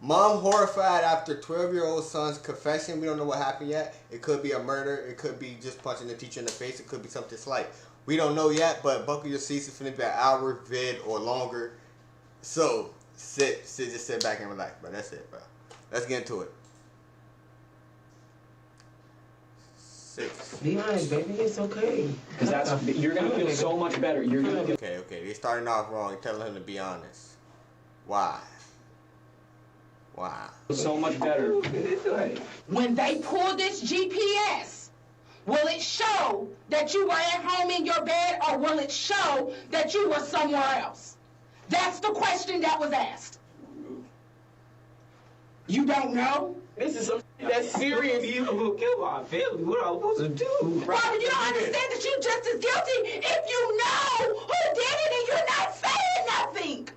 Mom horrified after 12-year-old son's confession. We don't know what happened yet. It could be a murder. It could be just punching the teacher in the face. It could be something slight. We don't know yet, but buckle your seats. It's finna be an hour vid or longer. So, just sit back and relax, bro. That's it, bro. Let's get into it. 6. Be honest, baby. It's okay. Because you're gonna feel so much better. You're gonna feel. Okay. They starting off wrong. You're telling him to be honest. Why? So much better. When they pull this GPS, will it show that you were at home in your bed, or will it show that you were somewhere else? That's the question that was asked. You don't know? This is that's serious. You will kill my family. What am I supposed to do? Robert, you don't understand that you're just as guilty if you know who did it and you're not saying nothing.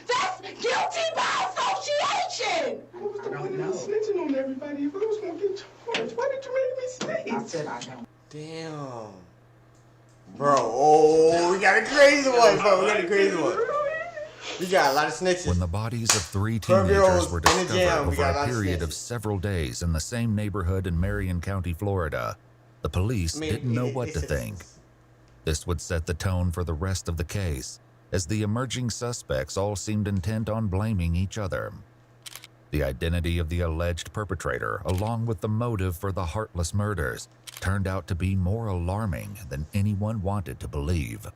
That's guilty by association. I don't know. Snitching on everybody. If I was gonna get charged, why did you make me stay? I said I don't. Damn. Bro, we got a crazy one, bro. We got a crazy one. We got a lot of snitches. When the bodies of 3 teenagers were discovered over a period of several days in the same neighborhood in Marion County, Florida, the police didn't know what to think. This would set the tone for the rest of the case, as the emerging suspects all seemed intent on blaming each other. The identity of the alleged perpetrator, along with the motive for the heartless murders, turned out to be more alarming than anyone wanted to believe.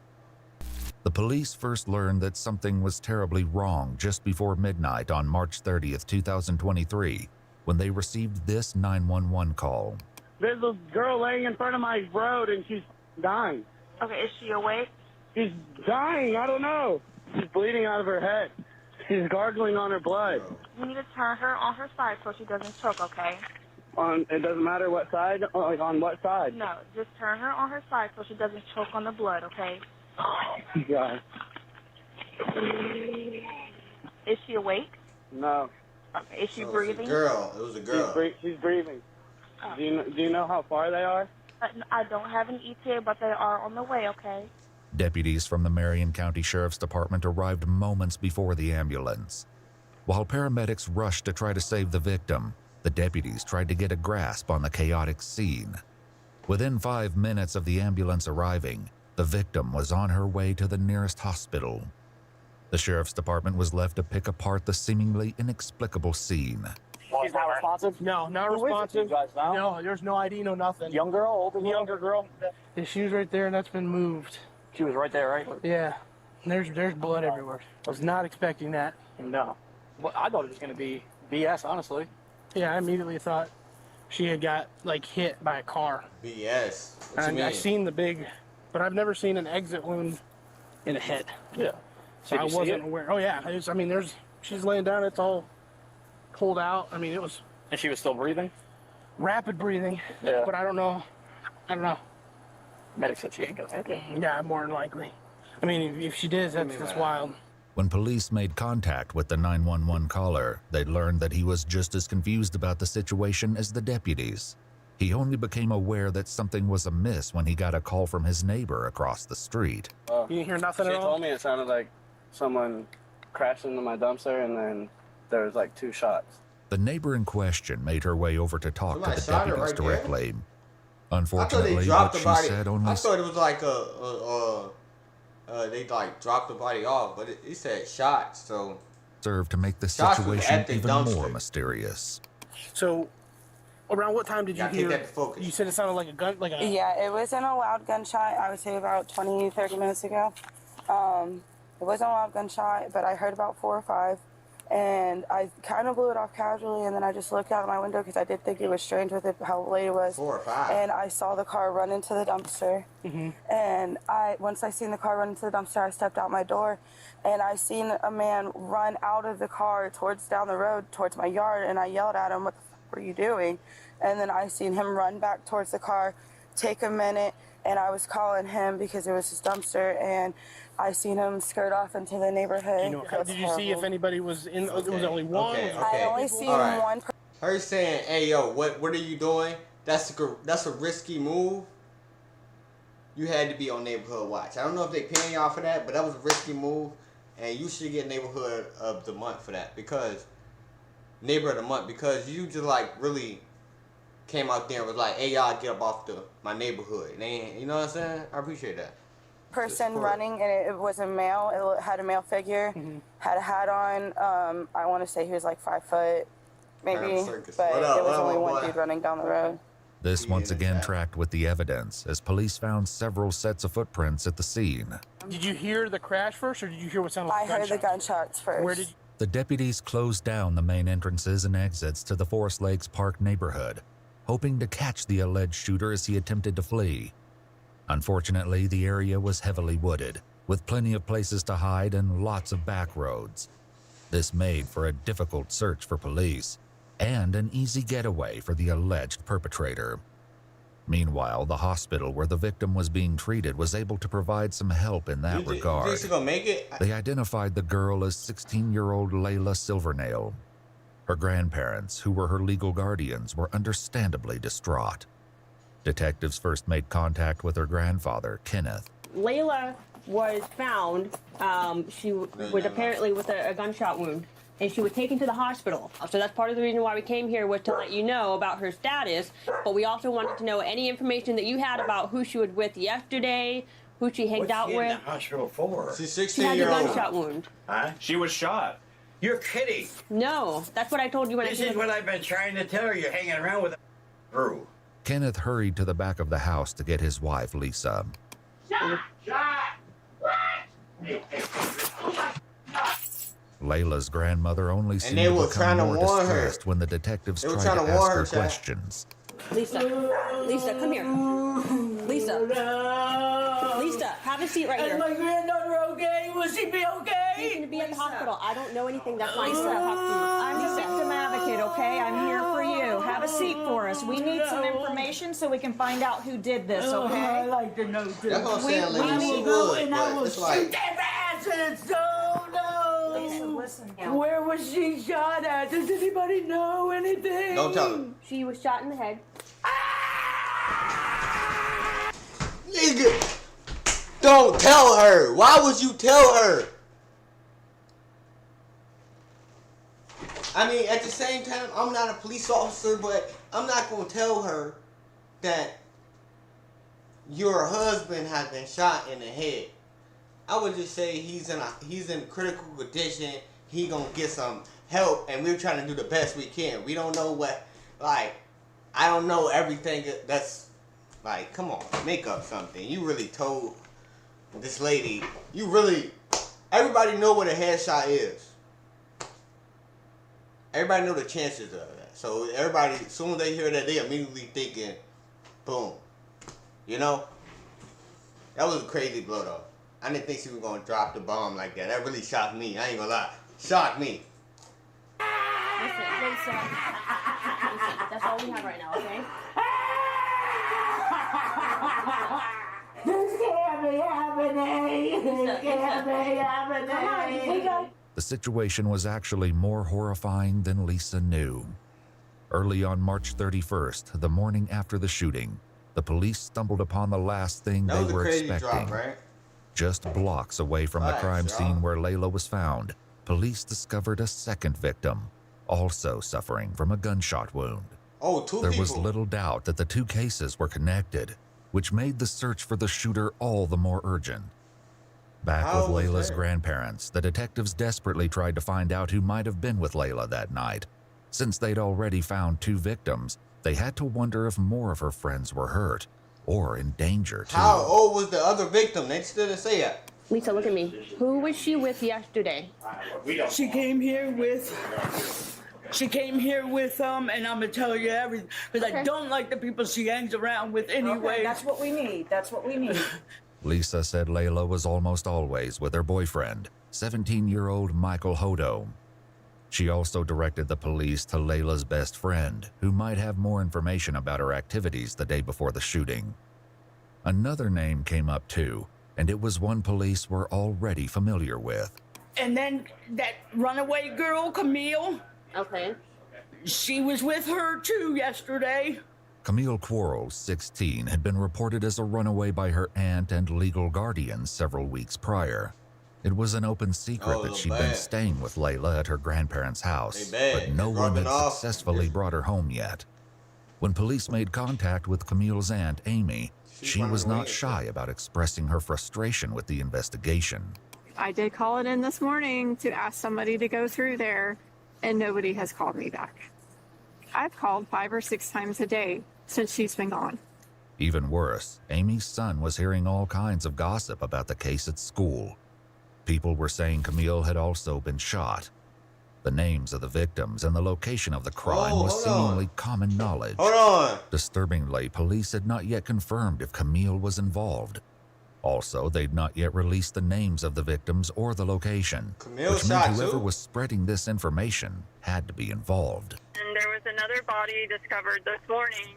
The police first learned that something was terribly wrong just before midnight on March 30th, 2023, when they received this 911 call. There's a girl laying in front of my road and she's dying. Okay, is she awake? She's dying, I don't know. She's bleeding out of her head. She's gargling on her blood. You need to turn her on her side so she doesn't choke, okay? It doesn't matter what side, like on what side? No, just turn her on her side so she doesn't choke on the blood, okay? Oh, God. Is she awake? No. Okay, is she breathing? It was a girl. She's breathing. Oh. Do you know how far they are? I don't have an ETA, but they are on the way, okay? Deputies from the Marion County Sheriff's Department arrived moments before the ambulance. While paramedics rushed to try to save the victim, the deputies tried to get a grasp on the chaotic scene. Within 5 minutes of the ambulance arriving, the victim was on her way to the nearest hospital. The Sheriff's Department was left to pick apart the seemingly inexplicable scene. She's not responsive? No, not responsive. No, there's no ID, no nothing. Young girl, older girl? Younger girl. Yeah, she was right there, and that's been moved. She was right there, right? Yeah. There's blood everywhere. I was not expecting that. No. Well, I thought it was going to be BS, honestly. Yeah, I immediately thought she had got, like, hit by a car. BS. What you mean? I seen the big, but I've never seen an exit wound in a head. Yeah. So I wasn't aware. Oh, yeah. She's laying down. It's all pulled out. I mean, it was... And she was still breathing? Rapid breathing. Yeah. But I don't know. Medic said she ain't gonna make it. Yeah, more than likely. I mean, if she did, that's wild. When police made contact with the 911 caller, they learned that he was just as confused about the situation as the deputies. He only became aware that something was amiss when he got a call from his neighbor across the street. You didn't hear nothing at all? She told me it sounded like someone crashed into my dumpster and then there was like 2 shots. The neighbor in question made her way over to talk to the deputies directly. Unfortunately, what she said only... I thought it was like they like dropped the body off, but it said shot, so... served to make the situation even more mysterious. So, around what time did you hear... Take that to focus. You said it sounded like a gun, like a... Yeah, it wasn't a loud gunshot. I would say about 20, 30 minutes ago. It wasn't a loud gunshot, but I heard about 4 or 5. And I kind of blew it off casually, and then I just looked out of my window because I did think it was strange with it, how late it was. 4 or 5. And I saw the car run into the dumpster. Mm-hmm. And once I seen the car run into the dumpster, I stepped out my door, and I seen a man run out of the car down the road towards my yard, and I yelled at him, "What the fuck were you doing?" And then I seen him run back towards the car, take a minute, and I was calling him because it was his dumpster, and I seen him skirt off into the neighborhood. Did you see if anybody was in? It was only one. Okay. I only seen one. Her saying, "Hey, yo, what are you doing? That's a risky move. You had to be on neighborhood watch. I don't know if they paying y'all for that, but that was a risky move, and you should get neighborhood of the month for that because neighbor of the month because you just like really came out there and was like, hey y'all, get up off my neighborhood. And they, you know what I'm saying? I appreciate that. Person running, and it was a male. It had a male figure, had a hat on. I want to say he was like 5 foot, maybe, but it was only one dude running down the road. This once again tracked with the evidence as police found several sets of footprints at the scene. Did you hear the crash first, or did you hear what sounded like gunshots? I heard the gunshots first. Where did you... The deputies closed down the main entrances and exits to the Forest Lakes Park neighborhood, hoping to catch the alleged shooter as he attempted to flee. Unfortunately, the area was heavily wooded, with plenty of places to hide and lots of back roads. This made for a difficult search for police, and an easy getaway for the alleged perpetrator. Meanwhile, the hospital where the victim was being treated was able to provide some help in that regard. You think she's gonna make it? They identified the girl as 16-year-old Layla Silvernail. Her grandparents, who were her legal guardians, were understandably distraught. Detectives first made contact with her grandfather, Kenneth. Layla was found, she was apparently with a gunshot wound, and she was taken to the hospital. So that's part of the reason why we came here, was to let you know about her status, but we also wanted to know any information that you had about who she was with yesterday, who she hanged out with. What's she in the hospital for? She's She had a 16-year-old. gunshot wound. Huh? She was shot. You're kidding. No, that's what I told you when I This is what I've been trying to tell her. You're hanging around with a crew. Kenneth hurried to the back of the house to get his wife, Lisa. Shot! Layla's grandmother only seemed to become more distressed when the detectives tried to ask her questions. Lisa, come here. Lisa, have a seat right here. Is my granddaughter okay? Will she be okay? She's going to be at the hospital. I don't know anything. That's why I said talk to you. I'm the victim advocate, okay? I'm here for you. Have a seat for us. We need some information so we can find out who did this, okay? I'd like to know too. That's what I'm saying, lady. She would, but it's like... Listen. Where was she shot at? Does anybody know anything? Don't tell her. She was shot in the head. Nigga, don't tell her. Why would you tell her? I mean, at the same time, I'm not a police officer, but I'm not going to tell her that your husband has been shot in the head. I would just say he's in critical condition. He gonna get some help, and we're trying to do the best we can. We don't know what, like, I don't know everything that's, like, come on, make up something. You really told this lady, everybody know what a headshot is. Everybody know the chances of that. So everybody, as soon as they hear that, they immediately thinking, boom. You know? That was a crazy blow, though. I didn't think she was going to drop the bomb like that. That really shocked me. I ain't gonna lie. Shocked me. Listen, that's all we have right now, okay? This can't be happening. This can't be happening. Come on, we go. The situation was actually more horrifying than Lisa knew. Early on March 31st, the morning after the shooting, the police stumbled upon the last thing they were expecting. Drop, right? Just blocks away from the crime scene where Layla was found, police discovered a second victim, also suffering from a gunshot wound. Oh, two There people. was little doubt that the two cases were connected, which made the search for the shooter all the more urgent. Back with Layla's grandparents, the detectives desperately tried to find out who might have been with Layla that night. Since they'd already found two victims, they had to wonder if more of her friends were hurt or in danger too. How old was the other victim? They still didn't say that. Lisa, look at me. Who was she with yesterday? She came here with, and I'm gonna tell you everything, because I don't like the people she hangs around with anyway. Okay, that's what we need. That's what we need. Lisa said Layla was almost always with her boyfriend, 17-year-old Michael Hodo. She also directed the police to Layla's best friend, who might have more information about her activities the day before the shooting. Another name came up too, and it was one police were already familiar with. And then that runaway girl, Camille. Okay. She was with her too yesterday. Camille Quarles, 16, had been reported as a runaway by her aunt and legal guardian several weeks prior. It was an open secret that she'd been staying with Layla at her grandparents' house, but no one had successfully brought her home yet. When police made contact with Camille's aunt, Amy, she was not shy about expressing her frustration with the investigation. I did call it in this morning to ask somebody to go through there, and nobody has called me back. I've called 5 or 6 times a day since she's been gone. Even worse, Amy's son was hearing all kinds of gossip about the case at school. People were saying Camille had also been shot. The names of the victims and the location of the crime was seemingly common knowledge. Disturbingly, police had not yet confirmed if Camille was involved. Also, they'd not yet released the names of the victims or the location, which meant whoever was spreading this information had to be involved. And there was another body discovered this morning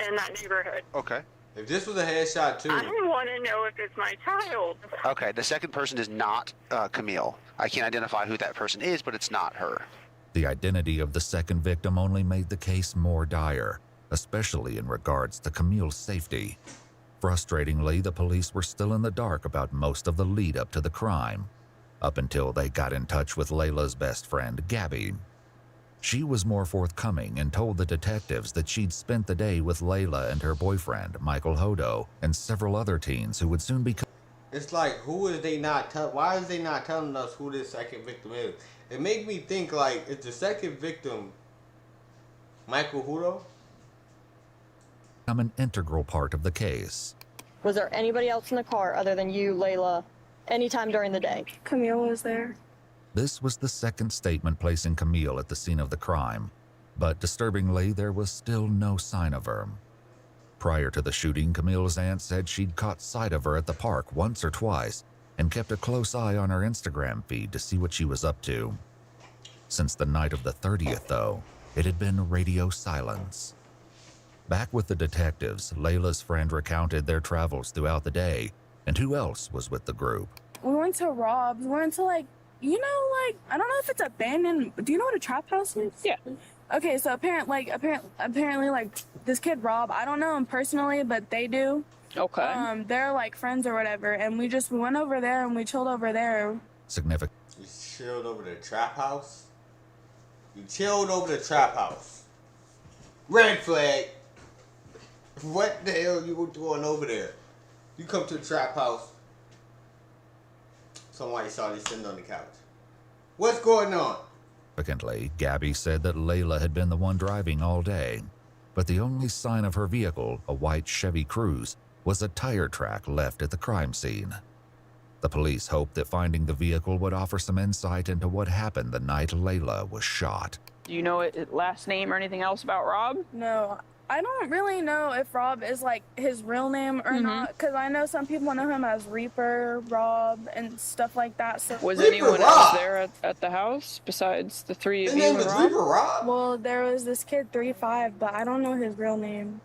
in that neighborhood. Okay. If this was a headshot too. I want to know if it's my child. Okay, the second person is not Camille. I can't identify who that person is, but it's not her. The identity of the second victim only made the case more dire, especially in regards to Camille's safety. Frustratingly, the police were still in the dark about most of the lead up to the crime, up until they got in touch with Layla's best friend, Gabby. She was more forthcoming and told the detectives that she'd spent the day with Layla and her boyfriend, Michael Hodo, and several other teens who would soon become... It's like, who is they not why is they not telling us who this second victim is? It made me think, like, is the second victim Michael Hodo? ...become an integral part of the case. Was there anybody else in the car other than you, Layla, anytime during the day? Camille was there. This was the second statement placing Camille at the scene of the crime, but disturbingly, there was still no sign of her. Prior to the shooting, Camille's aunt said she'd caught sight of her at the park once or twice and kept a close eye on her Instagram feed to see what she was up to. Since the night of the 30th, though, it had been radio silence. Back with the detectives, Layla's friend recounted their travels throughout the day and who else was with the group. We went to Rob's. We went to, like, you know, like, I don't know if it's abandoned. Do you know what a trap house is? Yeah. Okay, so apparently, like, this kid Rob, I don't know him personally, but they do. Okay. They're like friends or whatever, and we went over there and we chilled over there. Significant. You chilled over the trap house? You chilled over the trap house. Red flag. What the hell you doing over there? You come to the trap house. Somebody saw you sitting on the couch. What's going on? Significantly, Gabby said that Layla had been the one driving all day, but the only sign of her vehicle, a white Chevy Cruze, was a tire track left at the crime scene. The police hoped that finding the vehicle would offer some insight into what happened the night Layla was shot. Do you know his last name or anything else about Rob? No, I don't really know if Rob is like his real name or not, because I know some people know him as Reaper Rob and stuff like that. So was anyone else there at the house besides the three of you and Rob? Reaper Rob? Well, there was this kid 3-5, but I don't know his real name.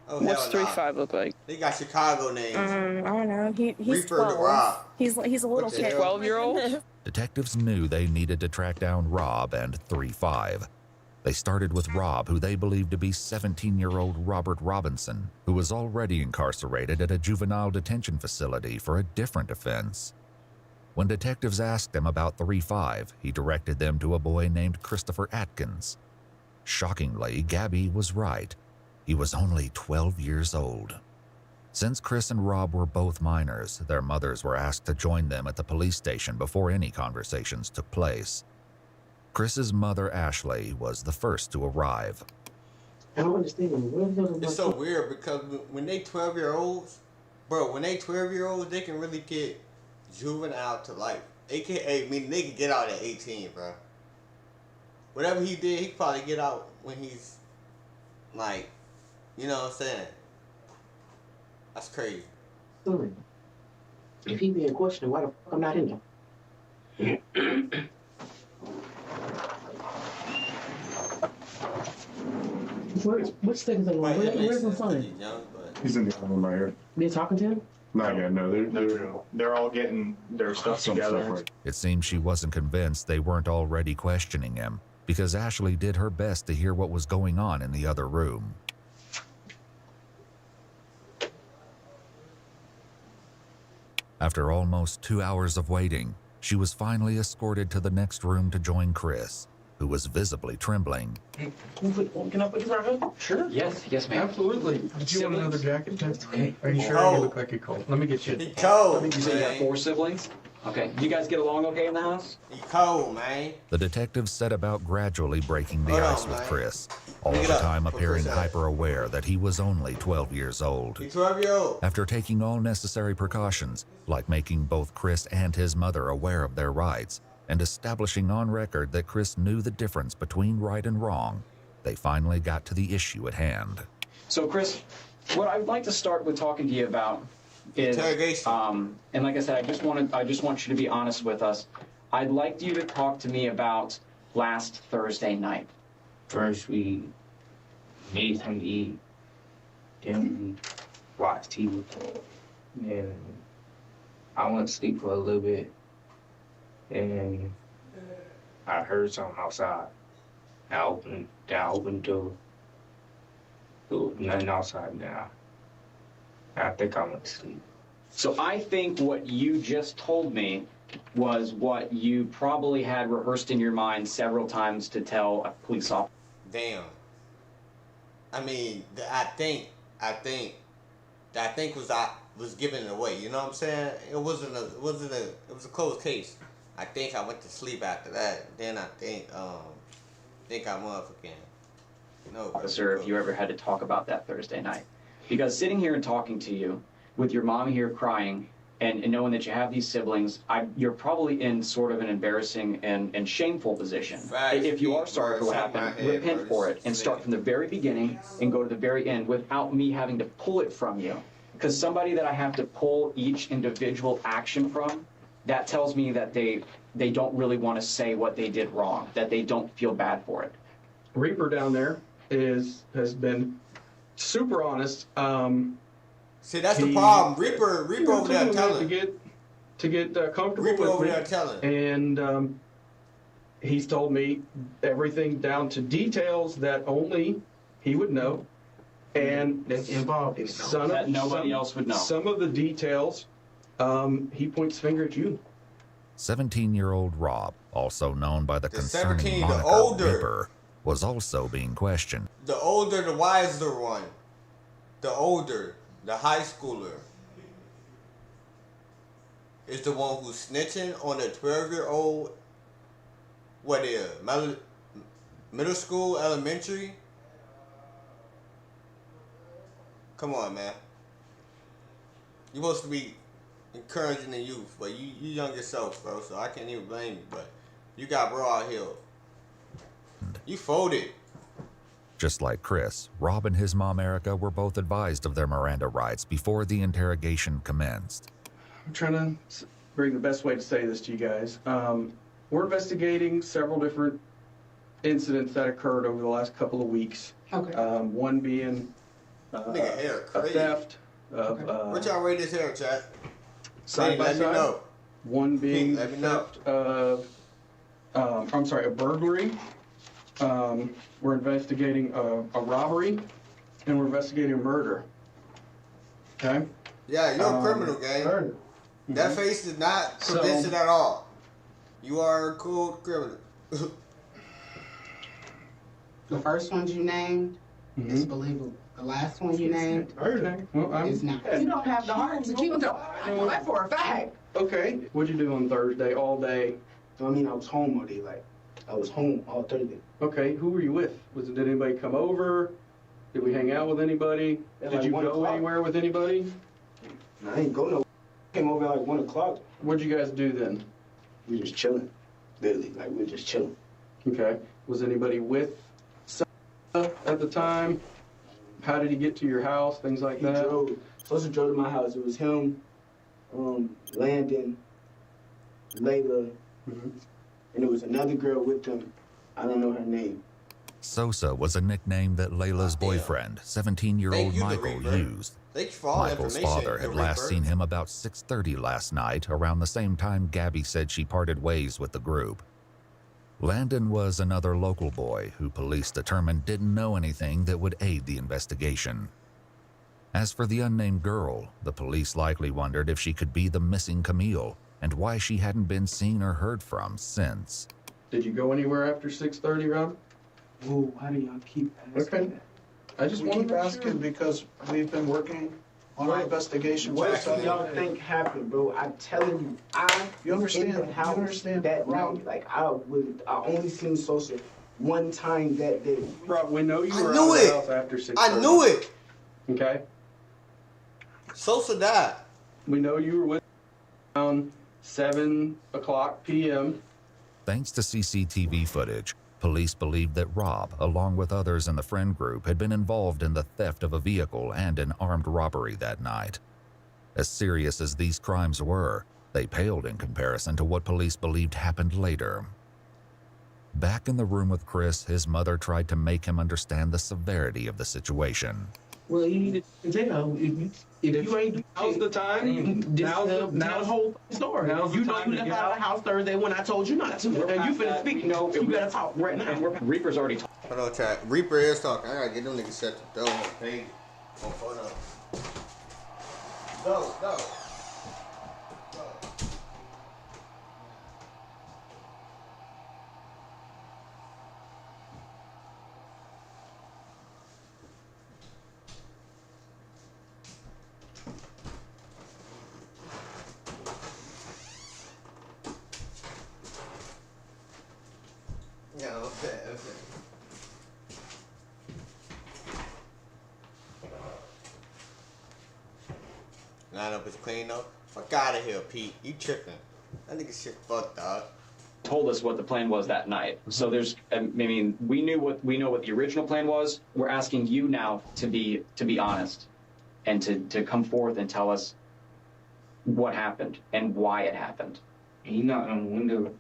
Oh, what's 3-5 look like? They got Chicago names. I don't know. He's Reaper 12. Rob. He's a little kid. 12-year-old? Detectives knew they needed to track down Rob and 3-5. They started with Rob, who they believed to be 17-year-old Robert Robinson, who was already incarcerated at a juvenile detention facility for a different offense. When detectives asked him about 3-5, he directed them to a boy named Christopher Atkins. Shockingly, Gabby was right. He was only 12 years old. Since Chris and Rob were both minors, their mothers were asked to join them at the police station before any conversations took place. Chris's mother, Ashley, was the first to arrive. I don't understand. It's so weird because when they 12-year-olds, bro, when they 12-year-olds, they can really get juvenile to life. AKA, meaning they can get out at 18, bro. Whatever he did, he probably get out when he's, like, you know what I'm saying? That's crazy. Sorry. If he being questioned, why the fuck I'm not in there? Which thing is that? Where's my son? He's in the other room right here. They talking to him? Not yet, no. They're all getting their stuff together. It seemed she wasn't convinced they weren't already questioning him, because Ashley did her best to hear what was going on in the other room. After almost 2 hours of waiting, she was finally escorted to the next room to join Chris, who was visibly trembling. Can I put you right up? Sure. Yes, ma'am. Absolutely. Did you want another jacket? That's okay. Are you sure? You look like you're cold. Let me get you. He cold, You say you have 4 siblings? Okay. You guys get along okay in the house? He cold, man. The detectives set about gradually breaking the ice with Chris, all Pick it the up. time Put appearing Chris up. hyper-aware that he was only 12 years old. He's 12-year-old. After taking all necessary precautions, like making both Chris and his mother aware of their rights, and establishing on record that Chris knew the difference between right and wrong, they finally got to the issue at hand. So, Chris, what I'd like to start with talking to you about is interrogation. And like I said, I just want you to be honest with us. I'd like you to talk to me about last Thursday night. First, we made something to eat. Then we watched TV. Then I went to sleep for a little bit. And I heard something outside. I opened the door. There was nothing outside now. I think I went to sleep. So I think what you just told me was what you probably had rehearsed in your mind several times to tell a police officer. Damn. I mean, I think was giving it away. You know what I'm saying? It was a closed case. I think I went to sleep after that. Then I think I motherfucking Officer, if you ever had to talk about that Thursday night. Because sitting here and talking to you with your mom here crying and knowing that you have these siblings, you're probably in sort of an embarrassing and shameful position. If you are sorry for what happened, repent for it and start from the very beginning and go to the very end without me having to pull it from you. Because somebody that I have to pull each individual action from, that tells me that they don't really want to say what they did wrong, that they don't feel bad for it. Reaper down there has been super honest. See, that's the problem. Reaper over there telling. To get comfortable Reaper with over me. there telling. And he's told me everything down to details that only he would know. And that's involved in that nobody else would know. Some of the details, he points finger at you. 17-year-old Rob, also known by the concerning 17, the moniker older. Reaper, was also being questioned. The older, the wiser one. The older, the high schooler, is the one who's snitching on a 12-year-old. What is middle school, elementary? Come on, man. You're supposed to be encouraging the youth, but you young yourself, bro. So I can't even blame you. But you got bro out here. You folded. Just like Chris, Rob and his mom Erica were both advised of their Miranda rights before the interrogation commenced. I'm trying to bring the best way to say this to you guys. We're investigating several different incidents that occurred over the last couple of weeks. Okay. One being Nigga hair a crazy. theft of What y'all rate this hair, chat? side by Let me side. know. One being Let me know. theft of, a burglary. We're investigating a robbery, and we're investigating a murder. Okay? Yeah, you're a criminal, gang. Murder. That face is not convincing at all. You are a cool criminal. The first ones you named is believable. The last one you named is not. You don't have the heart to keep them. I know that for a fact. Okay. What'd you do on Thursday all day? I mean, I was home all day. Like, I was home all Thursday. Okay. Who were you with? Did anybody come over? Did we hang out with anybody? At Did like you 1 go o'clock. anywhere with anybody? I ain't go no. Came over at like 1 o'clock. What'd you guys do then? We just chilling. Literally, like we were just chilling. Okay. Was anybody with at the time? How did he get to your house? Things like He that? drove. Supposed to drove to my house. It was him, Landon, Layla, and there was another girl with them. I don't know her name. Sosa was a nickname that Layla's boyfriend, 17-year-old Michael, used. Thank you for all the Michael's information, father had the last Reaper. seen him about 6:30 last night, around the same time Gabby said she parted ways with the group. Landon was another local boy who police determined didn't know anything that would aid the investigation. As for the unnamed girl, the police likely wondered if she could be the missing Camille and why she hadn't been seen or heard from since. Did you go anywhere after 6:30, Rob? Whoa, why do y'all keep asking Okay. that? I just We want keep to asking because we've been working on our investigation. What do y'all think happened, bro? I'm telling you, I You understand? in the house You understand? that night. Like I only seen Sosa one time that day. Rob, we know you I were knew out of it. the house after 6:30. I knew it. Okay. Sosa died. We know you were with around 7:00 p.m. Thanks to CCTV footage, police believed that Rob, along with others in the friend group, had been involved in the theft of a vehicle and an armed robbery that night. As serious as these crimes were, they paled in comparison to what police believed happened later. Back in the room with Chris, his mother tried to make him understand the severity of the situation. Well, you need to jail. If you ain't Now's the time. Now's the whole story. Now's the You know time you to left get out of out. the house Thursday when I told you not to. And you finna speak. No, you better talk right now. Reaper's already talking. Hold on, chat. Reaper is talking. I gotta get them niggas shut the door. Hey, on photo. Go. Yeah, okay. Lineup is clean though. Fuck out of here, Pete. You tripping? That nigga shit fucked up. Told us what the plan was that night. So there's, I mean, we know what the original plan was. We're asking you now to be honest and to come forth and tell us what happened and why it happened. He knocked on the window.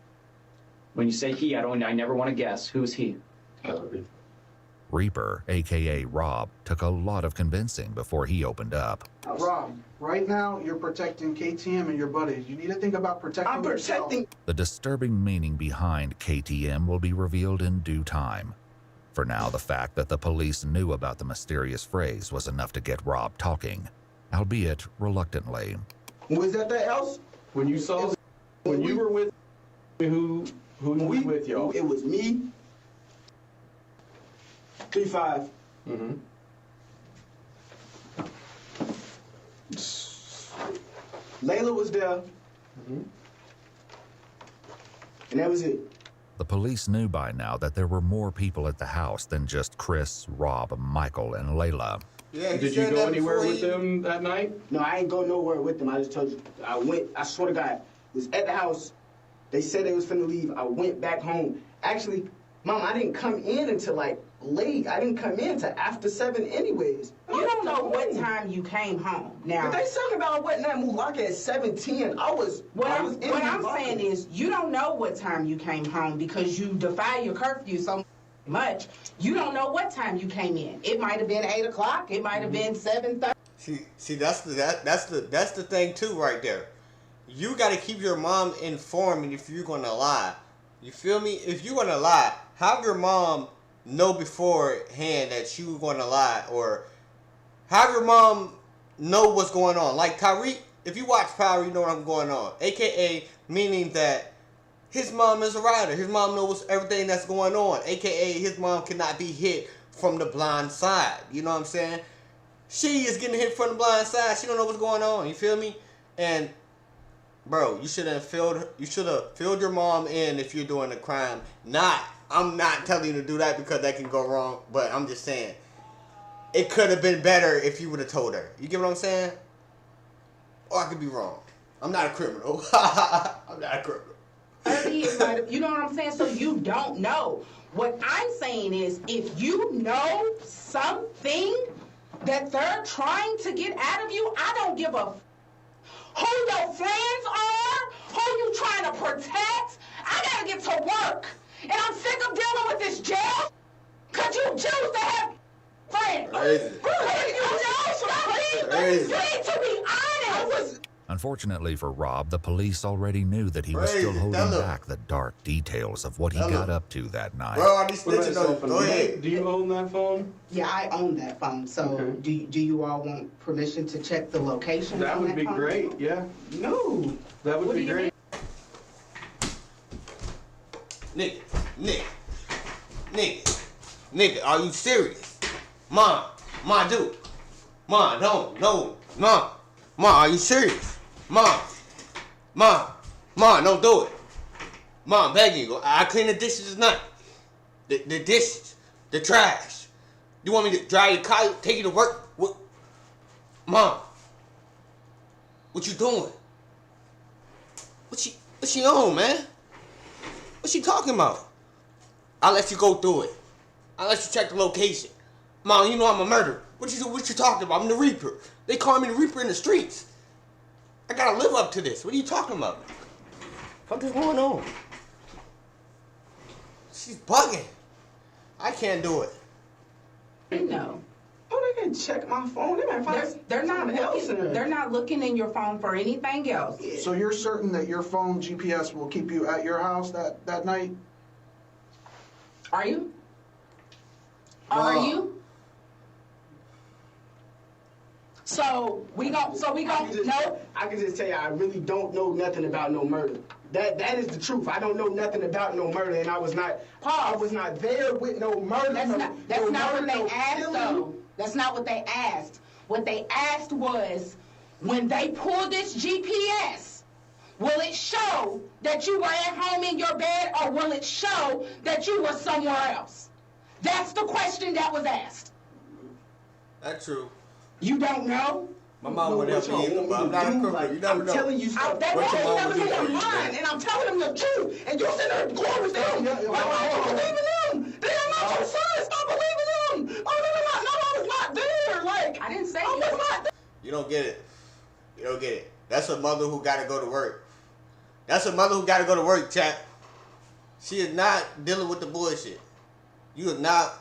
When you say he, I never want to guess. Who's he? Reaper, aka Rob, took a lot of convincing before he opened up. Rob, right now you're protecting KTM and your buddies. You need to think about protecting yourself. The disturbing meaning behind KTM will be revealed in due time. For now, the fact that the police knew about the mysterious phrase was enough to get Rob talking, albeit reluctantly. Was that else? When you saw, when you were with, who was with y'all? It was me. 3-5. Mm-hmm. Layla was there. Mm-hmm. And that was it. The police knew by now that there were more people at the house than just Chris, Rob, Michael, and Layla. Yeah, Did you go anywhere with them that night? No, I ain't go nowhere with them. I just told you. I swear to God, was at the house. They said they was finna leave. I went back home. Actually, Mom, I didn't come in until like late. I didn't come in till after 7 anyways. You don't know what time you came home. Now, But they talking about I wasn't at Mulaka at 7:10. what I'm saying is, you don't know what time you came home because you defy your curfew so much. You don't know what time you came in. It might have been 8 o'clock. It might have been 7:30. See, that's the thing too, right there. You got to keep your mom informed if you're gonna lie. You feel me? If you're gonna lie, have your mom know beforehand that you gonna lie, or have your mom know what's going on. Like Tyreek, if you watch Power, you know what's going on. AKA meaning that his mom is a rider. His mom knows everything that's going on. AKA his mom cannot be hit from the blind side. You know what I'm saying? She is getting hit from the blind side. She don't know what's going on. You feel me? And bro, you should have filled your mom in if you're doing a crime. I'm not telling you to do that because that can go wrong, but I'm just saying it could have been better if you would have told her. You get what I'm saying? Or I could be wrong. I'm not a criminal. I'm not a criminal. You know what I'm saying? So you don't know. What I'm saying is, if you know something that they're trying to get out of you, I don't give a who your friends are, who you trying to protect. I gotta get to work. And I'm sick of dealing with this jail. Could you choose to have friends? Crazy. You need to be honest. Unfortunately for Rob, the police already knew that he was still holding back the dark details of what he got up to that night. Bro, I be snitching on you. Go ahead. Do you own that phone? Yeah, I own that phone. So do you all want permission to check the location? That would be great, yeah. No. That would be great. Nigga, are you serious? Mom, dude. Mom, no. Mom, are you serious? Mom, don't do it. Mom, begging you. I clean the dishes tonight. The dishes, the trash. You want me to drive your car, take you to work? What? Mom, what you doing? What she on, man? What she talking about? I'll let you go through it. I'll let you check the location. Mom, you know I'm a murderer. What you talking about? I'm the Reaper. They call me the Reaper in the streets. I gotta live up to this. What are you talking about? What is going on? She's bugging. I can't do it. No. Oh, they can check my phone. They might find They're not something else in there. They're not looking in your phone for anything else. So you're certain that your phone GPS will keep you at your house that night? Are you? Are you? So we gon' no. I can just tell you, I really don't know nothing about no murder. That is the truth. I don't know nothing about no murder, and I was not there with no murder. That's not what they asked, though. That's not what they asked. What they asked was, when they pull this GPS, will it show that you were at home in your bed, or will it show that you were somewhere else? That's the question that was asked. That's true. You don't know? My mom would help me either, but I'm not a criminal. You never know. I'm telling you stuff. That's What your mom would do for you, lying, and I'm telling them the truth. And you sitting there going with them. Why don't you believe in them? They are not your sons. Stop believing them. Oh, no, I was not there. Like, I didn't say I was not there. You don't get it. You don't get it. That's a mother who got to go to work. That's a mother who got to go to work, chat. She is not dealing with the bullshit. You are not.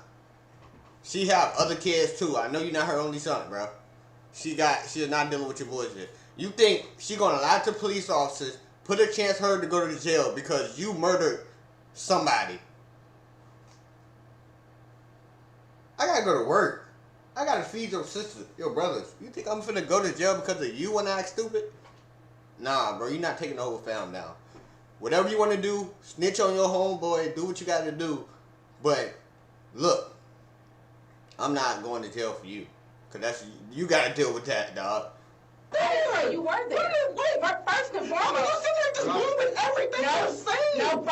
She have other kids too. I know you're not her only son, bro. She is not dealing with your bullshit. You think she gonna lie to police officers, put a chance her to go to the jail because you murdered somebody? I gotta go to work. I gotta feed your sister, your brothers. You think I'm finna go to jail because of you when I act stupid? Nah, bro, you're not taking the whole fam down. Whatever you want to do, snitch on your homeboy, do what you gotta do. But look, I'm not going to jail for you. Cause you gotta deal with that, dog. You were there. Wait, first and foremost. You sitting there just moving everything you're saying. No,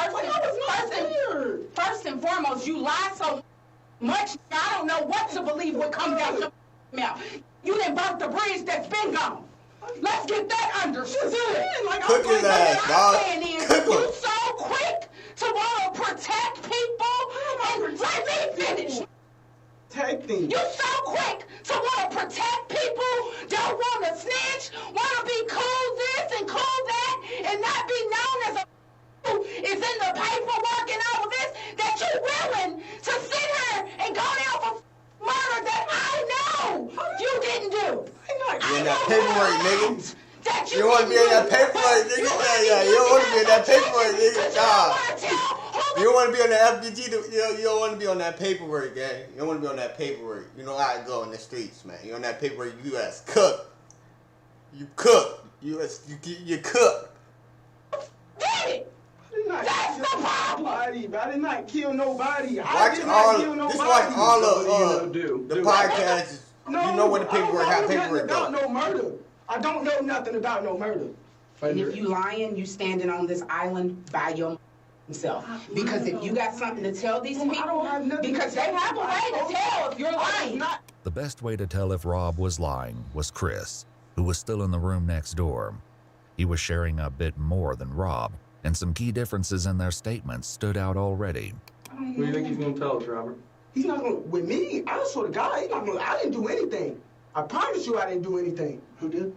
first and foremost, you lie so much, I don't know what to believe would come down your mouth. You didn't burn the bridge that's been gone. Let's get that understood. Cook his ass, dog. You so quick to want to protect people and let me finish. Protecting. You so quick to want to protect people, don't want to snitch, want to be cool this and cool that, and not be known as a is in the paperwork and all of this, that you're willing to sit here and go down for murder that I know you didn't do. You in that paperwork, nigga. You want to be in that paperwork, nigga? Yeah. You don't want to be in that paperwork, nigga. Nah. You don't want to be on the FBG. You don't want to be on that paperwork, gang. You don't want to be on that paperwork. You know how it go in the streets, man. You on that paperwork, you as cook. You cook. You cook. Get it? That's the problem. I did not kill nobody. Watch all of the podcasts. You know what the paperwork, how paperwork go. I don't know nothing about no murder. I don't know nothing about no murder. And if you lying, you standing on this island by yourself. Because if you got something to tell these people, because they have a way to tell if you're lying. The best way to tell if Rob was lying was Chris, who was still in the room next door. He was sharing a bit more than Rob, and some key differences in their statements stood out already. What do you think he's going to tell us, Robert? He's not going to, with me, I swear to God, he's not going to, I didn't do anything. I promise you I didn't do anything. Who did?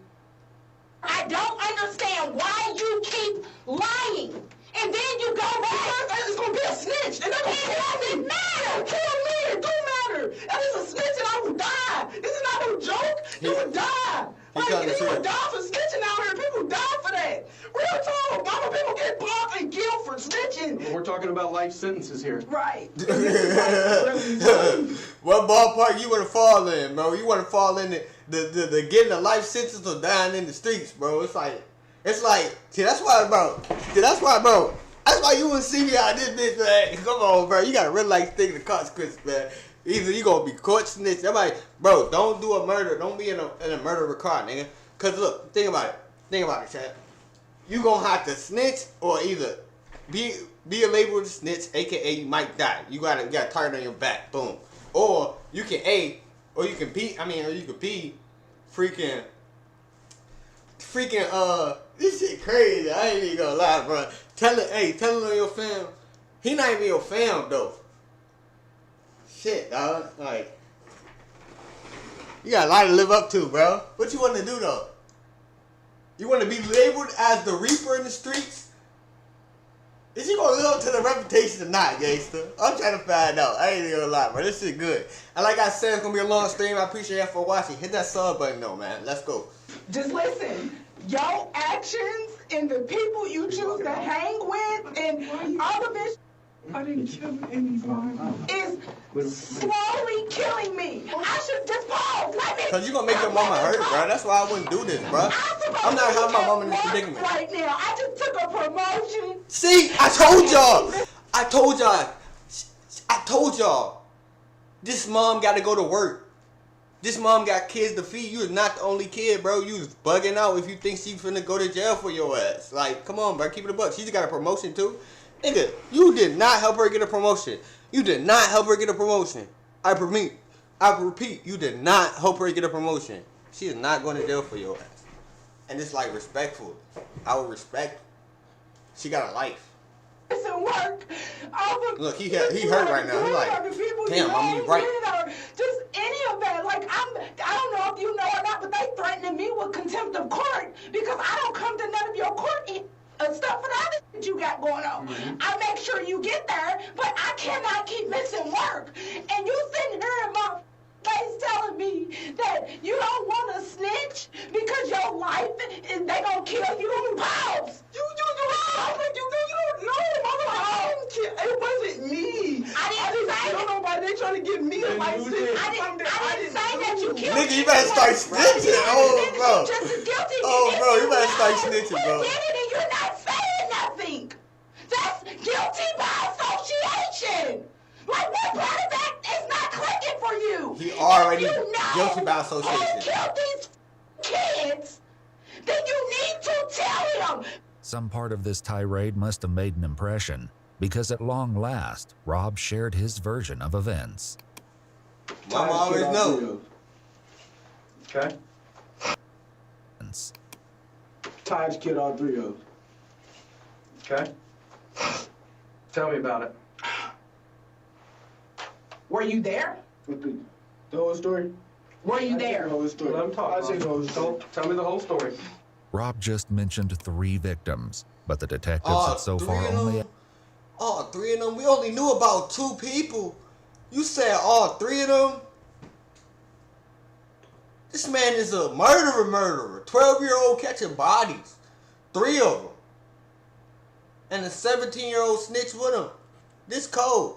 I don't understand why you keep lying. And then you go back. It's going to be a snitch. And that doesn't matter. Kill me. It don't matter. That is a snitch and I will die. This is not no joke. You would die. You would die for snitching out here. People snitching. We're talking about life sentences here. Right. What ballpark you want to fall in, bro? You want to fall in the getting a life sentence or dying in the streets, bro? It's like, see, that's why, bro. That's why you wouldn't see me out this bitch, man. Come on, bro. You gotta really like think of the consequences, man. Either you gonna be caught snitch. I'm like, bro, don't do a murder. Don't be in a murder car, nigga. Cause look, think about it, Chad. You gonna have to snitch or either be a labeled snitch, aka you might die. You got a target on your back, boom. Or you can be freaking this shit crazy. I ain't even gonna lie, bro. Tell him on your fam. He not even your fam though. Shit, dog. Like, you got a lot to live up to, bro. What you want to do though? You want to be labeled as the Reaper in the streets? Is he gonna live up to the reputation or not, gangster? I'm trying to find out. I ain't even gonna lie, bro. This shit good. And like I said, it's gonna be a long stream. I appreciate you for watching. Hit that sub button though, man. Let's go. Just listen. Your actions and the people you choose to hang with and all of this I didn't kill anyone. Is slowly killing me. I should just pause. Let me. Cause you gonna make your mama hurt, bro. That's why I wouldn't do this, bro. I'm not having my mama in this predicament. Right now, I just took a promotion. See, I told y'all. This mom got to go to work. This mom got kids to feed. You is not the only kid, bro. You was bugging out if you think she finna go to jail for your ass. Like, come on, bro. Keep it a buck. She just got a promotion too. Nigga, you did not help her get a promotion. You did not help her get a promotion. I repeat, you did not help her get a promotion. She is not going to jail for your ass. And it's like respectful. I would respect. She got a life. Doesn't work. Look, he hurt right now. He's like, damn, I'm you right. Just any of that. Like, I don't know if you know or not, but they threatening me with contempt of court because I don't come to none of your court stuff for the other that you got going on. I make sure you get there, but I cannot keep missing work. And you sitting here in my face telling me that you don't want to snitch because your life is they gonna kill you. Pause. You don't know. It wasn't me. I didn't say that. Nobody. They trying to get me a license. I didn't say that you killed me. Nigga, you better start snitching. Oh, bro. Just as guilty. Oh, bro, you better start snitching, bro. You did it and you're not saying nothing. That's guilty by association. Like, what part of that is not clicking for you? He already guilty by association. If you killed these kids, then you need to tell him. Some part of this tirade must have made an impression, because at long last, Rob shared his version of events. Mama always knows. Okay. Taj killed all three of them. Okay. Tell me about it. Were you there? The whole story? Were you there? Let him talk. I say the whole story. Tell me the whole story. Rob just mentioned 3 victims, but the detectives had so far only... All 3 of them? We only knew about 2 people. You said all 3 of them? This man is a murderer. 12-year-old catching bodies. 3 of them. And a 17-year-old snitch with him. This cold.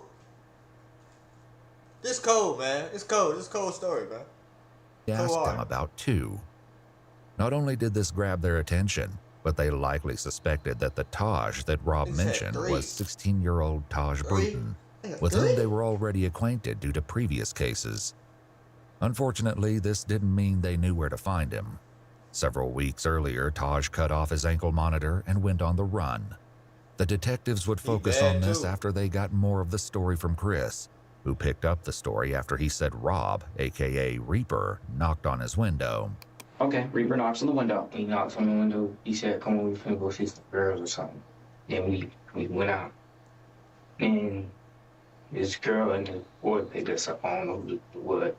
This cold, man. It's cold. This cold story, man. He asked them about 2. Not only did this grab their attention, but they likely suspected that the Taj that Rob mentioned was 16-year-old Taj Bruton, with whom they were already acquainted due to previous cases. Unfortunately, this didn't mean they knew where to find him. Several weeks earlier, Taj cut off his ankle monitor and went on the run. The detectives would focus on this after they got more of the story from Chris, who picked up the story after he said Rob, aka Reaper, knocked on his window. Okay, Reaper knocks on the window. He knocks on the window. He said, come on, we finna go see some girls or something. Then we went out. And this girl and the boy picked us up. I don't know what.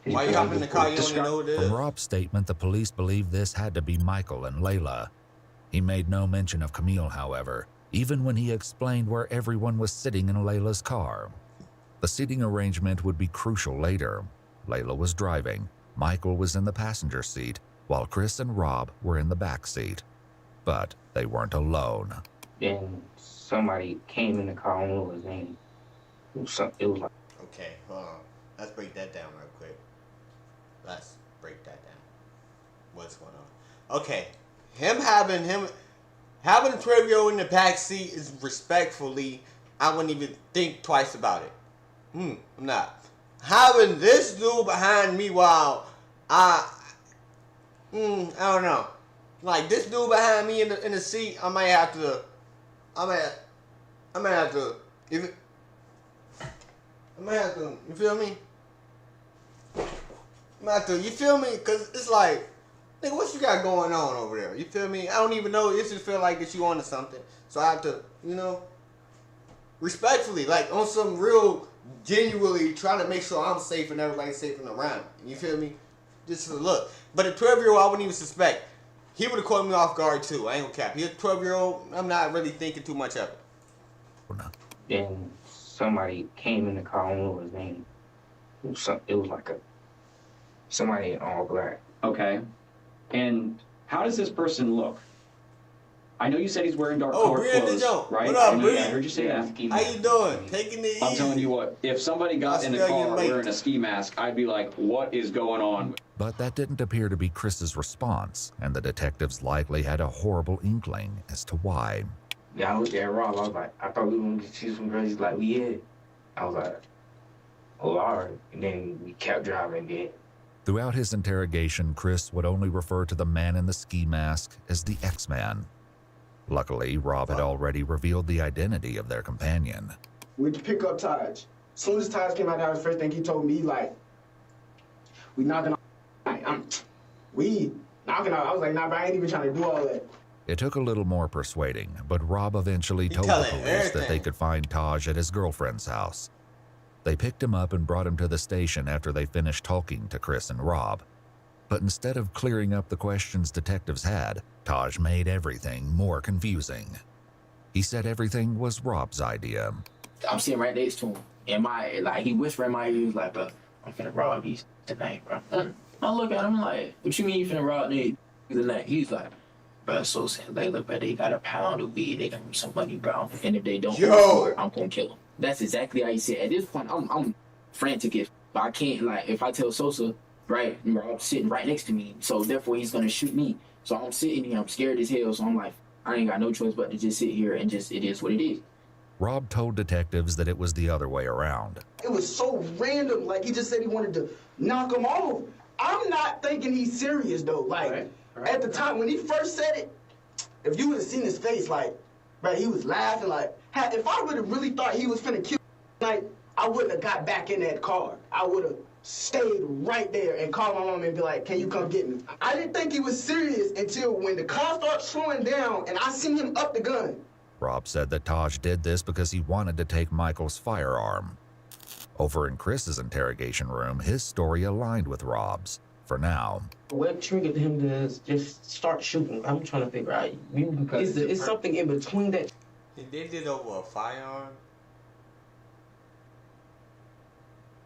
Why you hop in the car? You don't know what it is? From Rob's statement, the police believed this had to be Michael and Layla. He made no mention of Camille, however, even when he explained where everyone was sitting in Layla's car. The seating arrangement would be crucial later. Layla was driving. Michael was in the passenger seat, while Chris and Rob were in the back seat. But they weren't alone. Then somebody came in the car, I don't know what his name. It was like. Okay, hold on. Let's break that down real quick. Let's break that down. What's going on? Okay, having a 12-year-old in the back seat is respectfully, I wouldn't even think twice about it. I'm not. Having this dude behind me while I don't know. Like this dude behind me in the seat, I might have to, you feel me? You feel me? Cause it's like, nigga, what you got going on over there? You feel me? I don't even know. It just feel like that you onto something. So I have to, respectfully, like on some real, genuinely trying to make sure I'm safe and everybody's safe and around me. You feel me? Just a look. But a 12-year-old, I wouldn't even suspect. He would have caught me off guard too. I ain't gonna cap. He's a 12-year-old. I'm not really thinking too much of it. Then somebody came in the car, I don't know what his name. It was like somebody in all black. Okay. And how does this person look? I know you said he's wearing dark colored clothes, right? What up, Bree? I heard you say that. How you doing? Taking it easy. I'm telling you what, if somebody got in the car wearing a ski mask, I'd be like, what is going on? But that didn't appear to be Chris's response, and the detectives likely had a horrible inkling as to why. Yeah, I looked at Rob, I was like, I thought we were going to see some girls. He's like, yeah. I was like, oh, all right. And then we kept driving again. Throughout his interrogation, Chris would only refer to the man in the ski mask as the X-Man. Luckily, Rob had already revealed the identity of their companion. We'd pick up Taj. As soon as Taj came out, that was the first thing he told me, like, we knocking on. We knocking on. I was like, nah, bro, I ain't even trying to do all that. It took a little more persuading, but Rob eventually told the police that they could find Taj at his girlfriend's house. They picked him up and brought him to the station after they finished talking to Chris and Rob. But instead of clearing up the questions detectives had, Taj made everything more confusing. He said everything was Rob's idea. I'm sitting right next to him, and he whispered in my ear, he was like, bro, I'm finna rob these tonight, bro. And I look at him like, what you mean you finna rob these tonight? He's like, bro, so sad, Layla, bro, they got a pound of weed, they got some money, bro, and if they don't, I'm gonna kill them. That's exactly how he said. At this point, I'm frantic, but I can't, if I tell Sosa, right, Rob's sitting right next to me, so therefore he's gonna shoot me. So I'm sitting here, I'm scared as hell, so I'm like, I ain't got no choice but to just sit here and it is what it is. Rob told detectives that it was the other way around. It was so random, like he just said he wanted to knock him off. I'm not thinking he's serious though, at the time when he first said it, if you would have seen his face, he was laughing, if I would have really thought he was finna kill me, I wouldn't have got back in that car. I would have stayed right there and called my mom and be like, can you come get me? I didn't think he was serious until when the car started slowing down and I seen him up the gun. Rob said that Taj did this because he wanted to take Michael's firearm. Over in Chris's interrogation room, his story aligned with Rob's, for now. What triggered him to just start shooting? I'm trying to figure out. Is something in between that? They did over a firearm?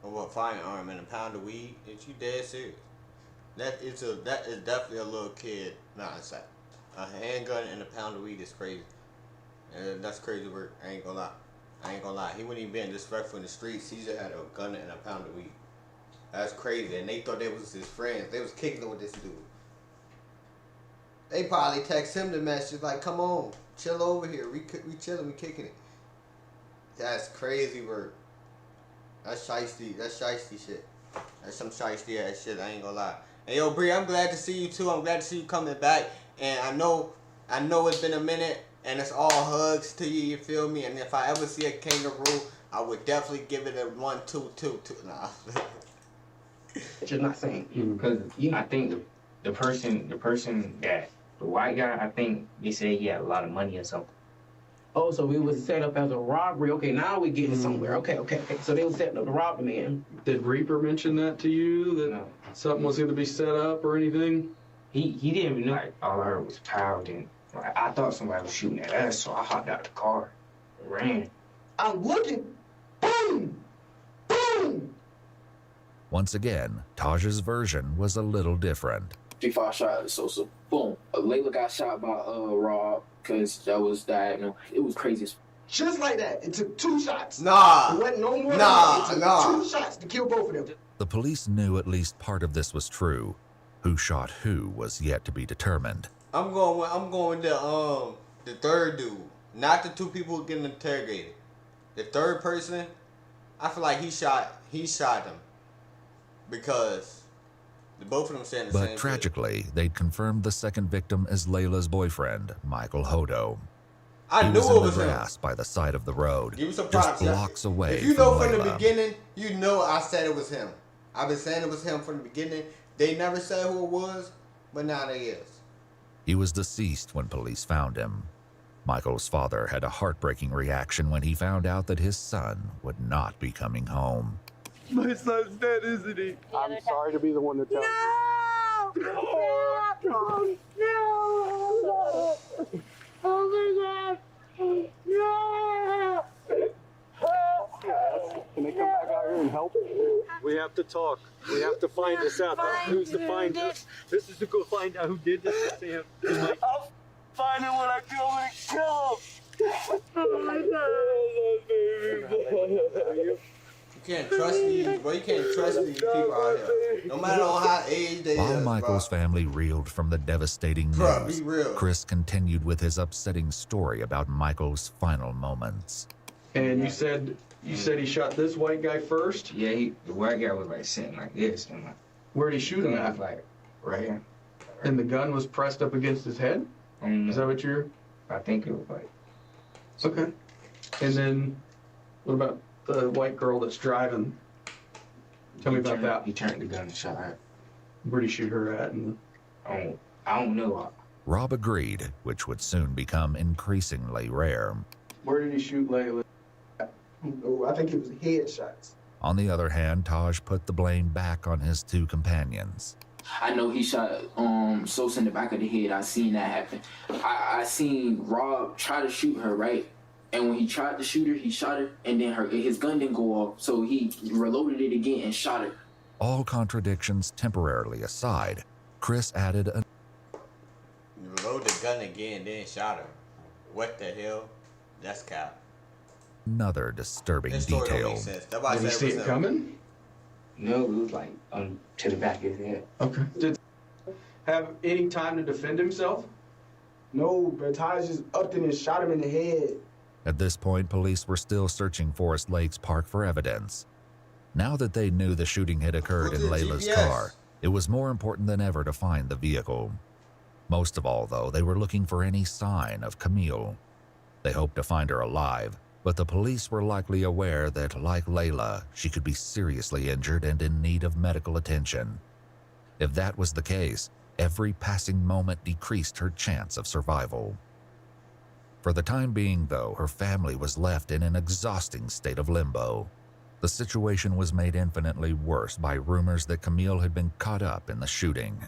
Over a firearm and a pound of weed? Is you dead serious? That is definitely a little kid nonsense. A handgun and a pound of weed is crazy. That's crazy work. I ain't gonna lie. He wouldn't even been disrespectful in the streets. He just had a gun and a pound of weed. That's crazy. And they thought they was his friends. They was kicking it with this dude. They probably text him the message like, come on, chill over here. We chilling, we kicking it. That's crazy work. That's shiesty shit. That's some shiesty ass shit, I ain't gonna lie. Hey yo, Bree, I'm glad to see you too. I'm glad to see you coming back. And I know it's been a minute and it's all hugs to you, you feel me? And if I ever see a kangaroo, I would definitely give it a 1, 2, 2, 2. Nah. You're not saying. Because I think the person that, the white guy, I think they said he had a lot of money or something. Oh, so it was set up as a robbery. Okay, now we're getting somewhere. Okay. So they were setting up to rob the man. Did Reaper mention that to you, that something was going to be set up or anything? He didn't even know. All I heard was pound, and I thought somebody was shooting at us, so I hopped out the car and ran. I'm looking. Boom! Boom! Once again, Taj's version was a little different. 3-5 shot at Sosa. Boom. Layla got shot by Rob. because that was diagonal. It was crazy. Just like that. It took 2 shots. Nah. It wasn't no more. Nah. It took Nah. 2 shots to kill both of them. The police knew at least part of this was true. Who shot who was yet to be determined. I'm going the third dude, not the 2 people getting interrogated. The third person, I feel like he shot him because both of them saying the same But thing. tragically, they'd confirmed the second victim as Layla's boyfriend, Michael Hodo. I He knew was it in was the him. grass by the side of the road, Give me some just props. blocks away If you know from from the Layla. beginning, you know I said it was him. I've been saying it was him from the beginning. They never said who it was, but now they is. He was deceased when police found him. Michael's father had a heartbreaking reaction when he found out that his son would not be coming home. My son's dead, isn't he? I'm sorry to be the one to tell you. No! No! Oh my God! No! Can they come back out here and help? We have to talk. We have to find this out. Who's to find us? This is to go find out who did this to him. I'll find him when I go and kill him. You can't trust these, bro. You can't trust these people out here. No matter on how age they While is, Michael's family reeled from the devastating Bruh, news, be real. Chris continued with his upsetting story about Michael's final moments. And you said he shot this white guy first? Yeah, the white guy was like sitting like this. And like, Where'd he shoot him at? Like, right here. And the gun was pressed up against his head? Is that what you're... I think it was like... Okay. And then, what about the white girl that's driving? Tell me about that. He turned the gun and shot her. Where'd he shoot her at? I don't know. Rob agreed, which would soon become increasingly rare. Where did he shoot Layla? Oh, I think it was headshots. On the other hand, Taj put the blame back on his 2 companions. I know he shot Sosa in the back of the head. I seen that happen. I seen Rob try to shoot her, right? And when he tried to shoot her, he shot her, and then his gun didn't go off, so he reloaded it again and shot her. All contradictions temporarily aside, Chris added a... You load the gun again, then shot her. What the hell? That's cap. another disturbing This story don't detail. make sense. That's why I Did he said see was it him. coming? No, it was like to the back of his head. Okay. Did have any time to defend himself? No, but Taj just upped it and shot him in the head. At this point, police were still searching Forest Lakes Park for evidence. Now that they knew the shooting had occurred in Layla's car, it was more important than ever to find the vehicle. Most of all, though, they were looking for any sign of Camille. They hoped to find her alive, but the police were likely aware that, like Layla, she could be seriously injured and in need of medical attention. If that was the case, every passing moment decreased her chance of survival. For the time being, though, her family was left in an exhausting state of limbo. The situation was made infinitely worse by rumors that Camille had been caught up in the shooting.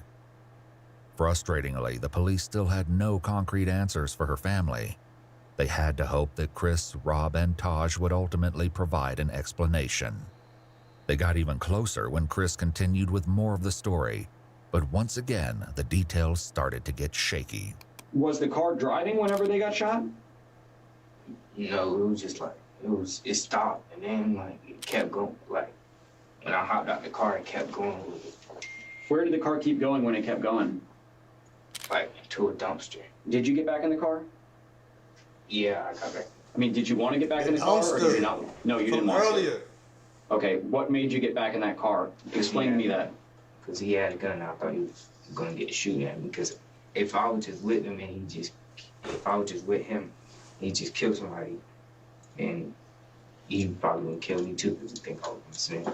Frustratingly, the police still had no concrete answers for her family. They had to hope that Chris, Rob, and Taj would ultimately provide an explanation. They got even closer when Chris continued with more of the story, but once again, the details started to get shaky. Was the car driving whenever they got shot? No, it was just like, it stopped, and then like it kept going. Like when I hopped out the car, it kept going with it. Where did the car keep going when it kept going? Like to a dumpster. Did you get back in the car? Yeah, I got back. I mean, did you want to get back in the car, or did you not? No, you didn't want to. Okay, what made you get back in that car? Explain to me that. Because he had a gun, I thought he was gonna get to shoot at me. Because if I was just with him and if I was just with him, he just killed somebody, and he probably would kill me too because he think I was insane.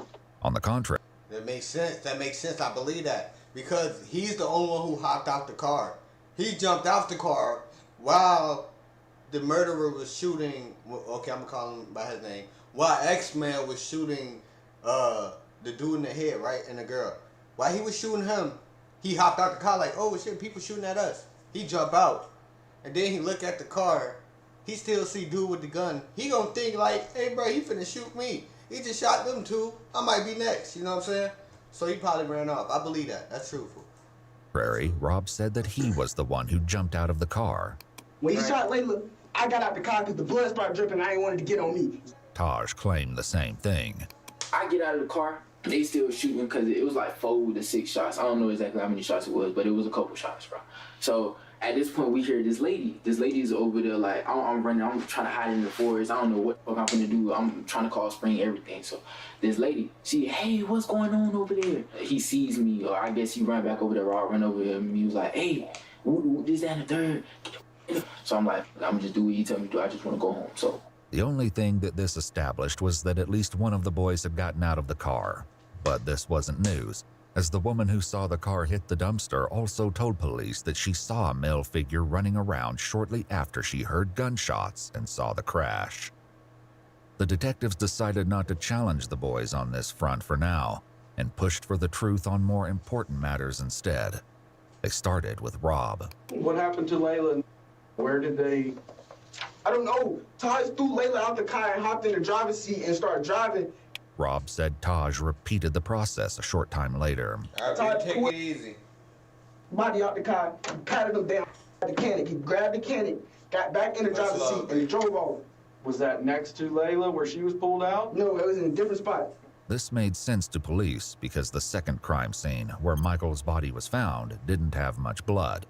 On the contrary, That makes sense. That makes sense. I believe that. Because he's the only one who hopped out the car. He jumped out the car while the murderer was shooting. Okay, I'm going to call him by his name. While X-Man was shooting the dude in the head, right? And the girl. While he was shooting him, he hopped out the car like, oh shit, people shooting at us. He jumped out. And then he looked at the car. He still see dude with the gun. He gonna think like, hey bro, he finna shoot me. He just shot them two. I might be next. You know what I'm saying? So he probably ran off. I believe that. That's truthful. Rob said that he was the one who jumped out of the car. When he shot Layla, I got out the car because the blood started dripping. I ain't wanted to get on me. Taj claimed the same thing. I get out of the car, they still shooting because it was like 4 to 6 shots. I don't know exactly how many shots it was, but it was a couple shots, bro. So at this point, we hear this lady. This lady's over there like, I'm running, I'm trying to hide in the forest. I don't know what the fuck I'm gonna do. I'm trying to call Spring, everything. So this lady, hey, what's going on over there? He sees me, or I guess he ran back over there, Rob run over him, and he was like, hey, this, that, and the third. So I'm like, I'm gonna just do what he tell me to do. I just want to go home. So the only thing that this established was that at least one of the boys had gotten out of the car. But this wasn't news, as the woman who saw the car hit the dumpster also told police that she saw a male figure running around shortly after she heard gunshots and saw the crash. The detectives decided not to challenge the boys on this front for now, and pushed for the truth on more important matters instead. They started with Rob. What happened to Layla? Where did they... I don't know. Taj threw Layla out the car and hopped in the driver's seat and started driving. Rob said Taj repeated the process a short time later. Taj, take it easy. Body out the car, patted him down the cannon. He grabbed the cannon, got back in the driver's seat, and he drove off. Was that next to Layla where she was pulled out? No, it was in a different spot. This made sense to police because the second crime scene, where Michael's body was found, didn't have much blood.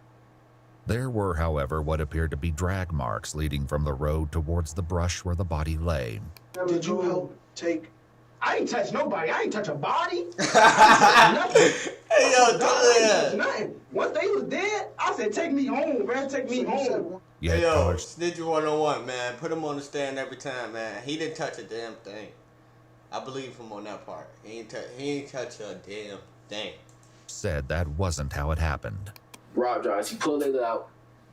There were, however, what appeared to be drag marks leading from the road towards the brush where the body lay. Did you help take... I ain't touch nobody. I ain't touch a body. Hey, yo, I ain't touch nothing. Once they was dead, I said, take me home, man. Take me home. Yeah, hey, yo, Taj. Snitch 101, man. Put him on the stand every time, man. He didn't touch a damn thing. I believe him on that part. He ain't touch a damn thing. Said that wasn't how it happened. Rob drives. He pulled Layla out.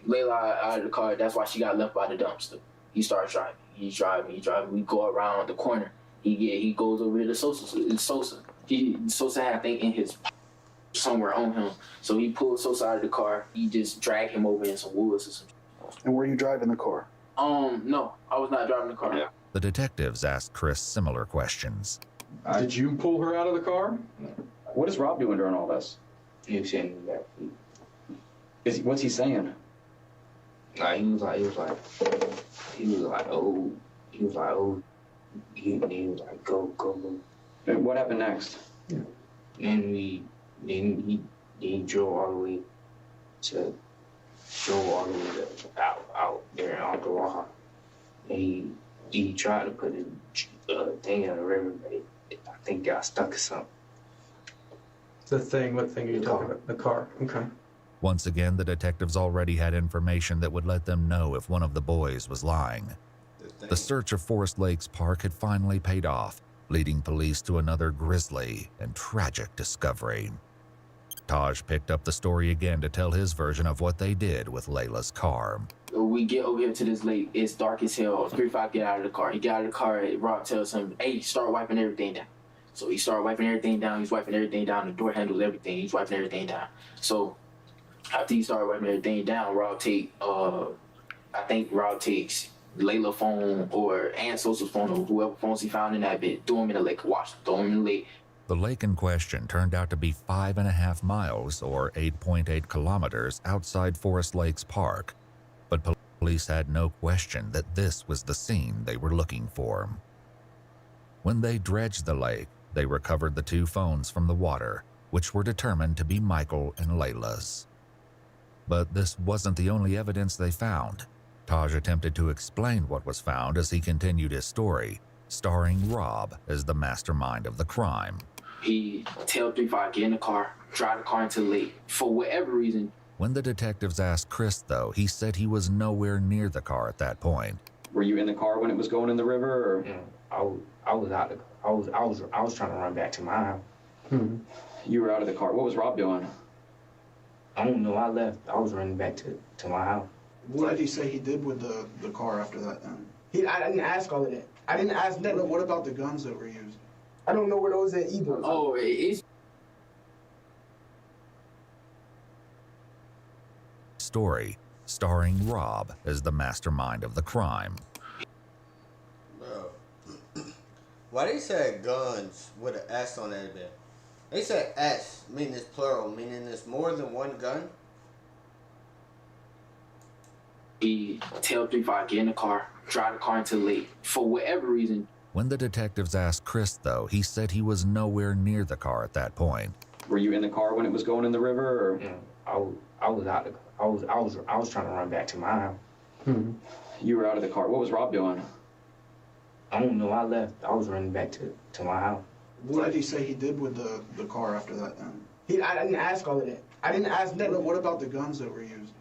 Layla out of the car. That's why she got left by the dumpster. He starts driving. He's driving. We go around the corner. He goes over to Sosa. Sosa had, I think, in his somewhere on him. So he pulled Sosa out of the car. He just dragged him over in some woods or something. And were you driving the car? No, I was not driving the car. Yeah. The detectives asked Chris similar questions. Did you pull her out of the car? What is Rob doing during all this? He was sitting in the back. What's he saying? Like, he was like, oh, he was like, go. And what happened next? Yeah. And he drove all the way out there on the wall. And he tried to put a thing in the river, but I think got stuck or something. The thing? What thing are you talking about? The car. Okay. Once again, the detectives already had information that would let them know if one of the boys was lying. The search of Forest Lakes Park had finally paid off, leading police to another grisly and tragic discovery. Taj picked up the story again to tell his version of what they did with Layla's car. We get over here to this lake. It's dark as hell. 3-5 get out of the car. He got out of the car. Rob tells him, hey, start wiping everything down. So he started wiping everything down. He's wiping everything down. The door handles everything. He's wiping everything down. So after he started wiping everything down, Rob takes Layla's phone and Sosa's phone or whoever phones he found in that bit, throw him in the lake, throw him in the lake. The lake in question turned out to be 5.5 miles or 8.8 kilometers outside Forest Lakes Park, but police had no question that this was the scene they were looking for. When they dredged the lake, they recovered the 2 phones from the water, which were determined to be Michael and Layla's. But this wasn't the only evidence they found. Taj attempted to explain what was found as he continued his story, starring Rob as the mastermind of the crime. He tell 3-5, get in the car, drive the car into the lake, for whatever reason. When the detectives asked Chris, though, he said he was nowhere near the car at that point. Were you in the car when it was going in the river, or? I was out the car. I was trying to run back to my house. You were out of the car. What was Rob doing? I don't know. I left. I was running back to my house. What did he say he did with the car after that then? I didn't ask all of that. I didn't ask that. What about the guns that were used? I don't know where those at either. Oh, it's... Story, starring Rob as the mastermind of the crime. Bro. Why they say guns with an S on that bit? They said S, meaning it's plural, meaning there's more than one gun? He tell 3-5, get in the car, drive the car into the lake. For whatever reason. When the detectives asked Chris, though, he said he was nowhere near the car at that point. Were you in the car when it was going in the river, or? Yeah, I was out. I was trying to run back to my house. You were out of the car. What was Rob doing? I don't know. I left. I was running back to my house. What did he say he did with the car after that then? I didn't ask all of that. I didn't ask nothing. What about the guns that were used?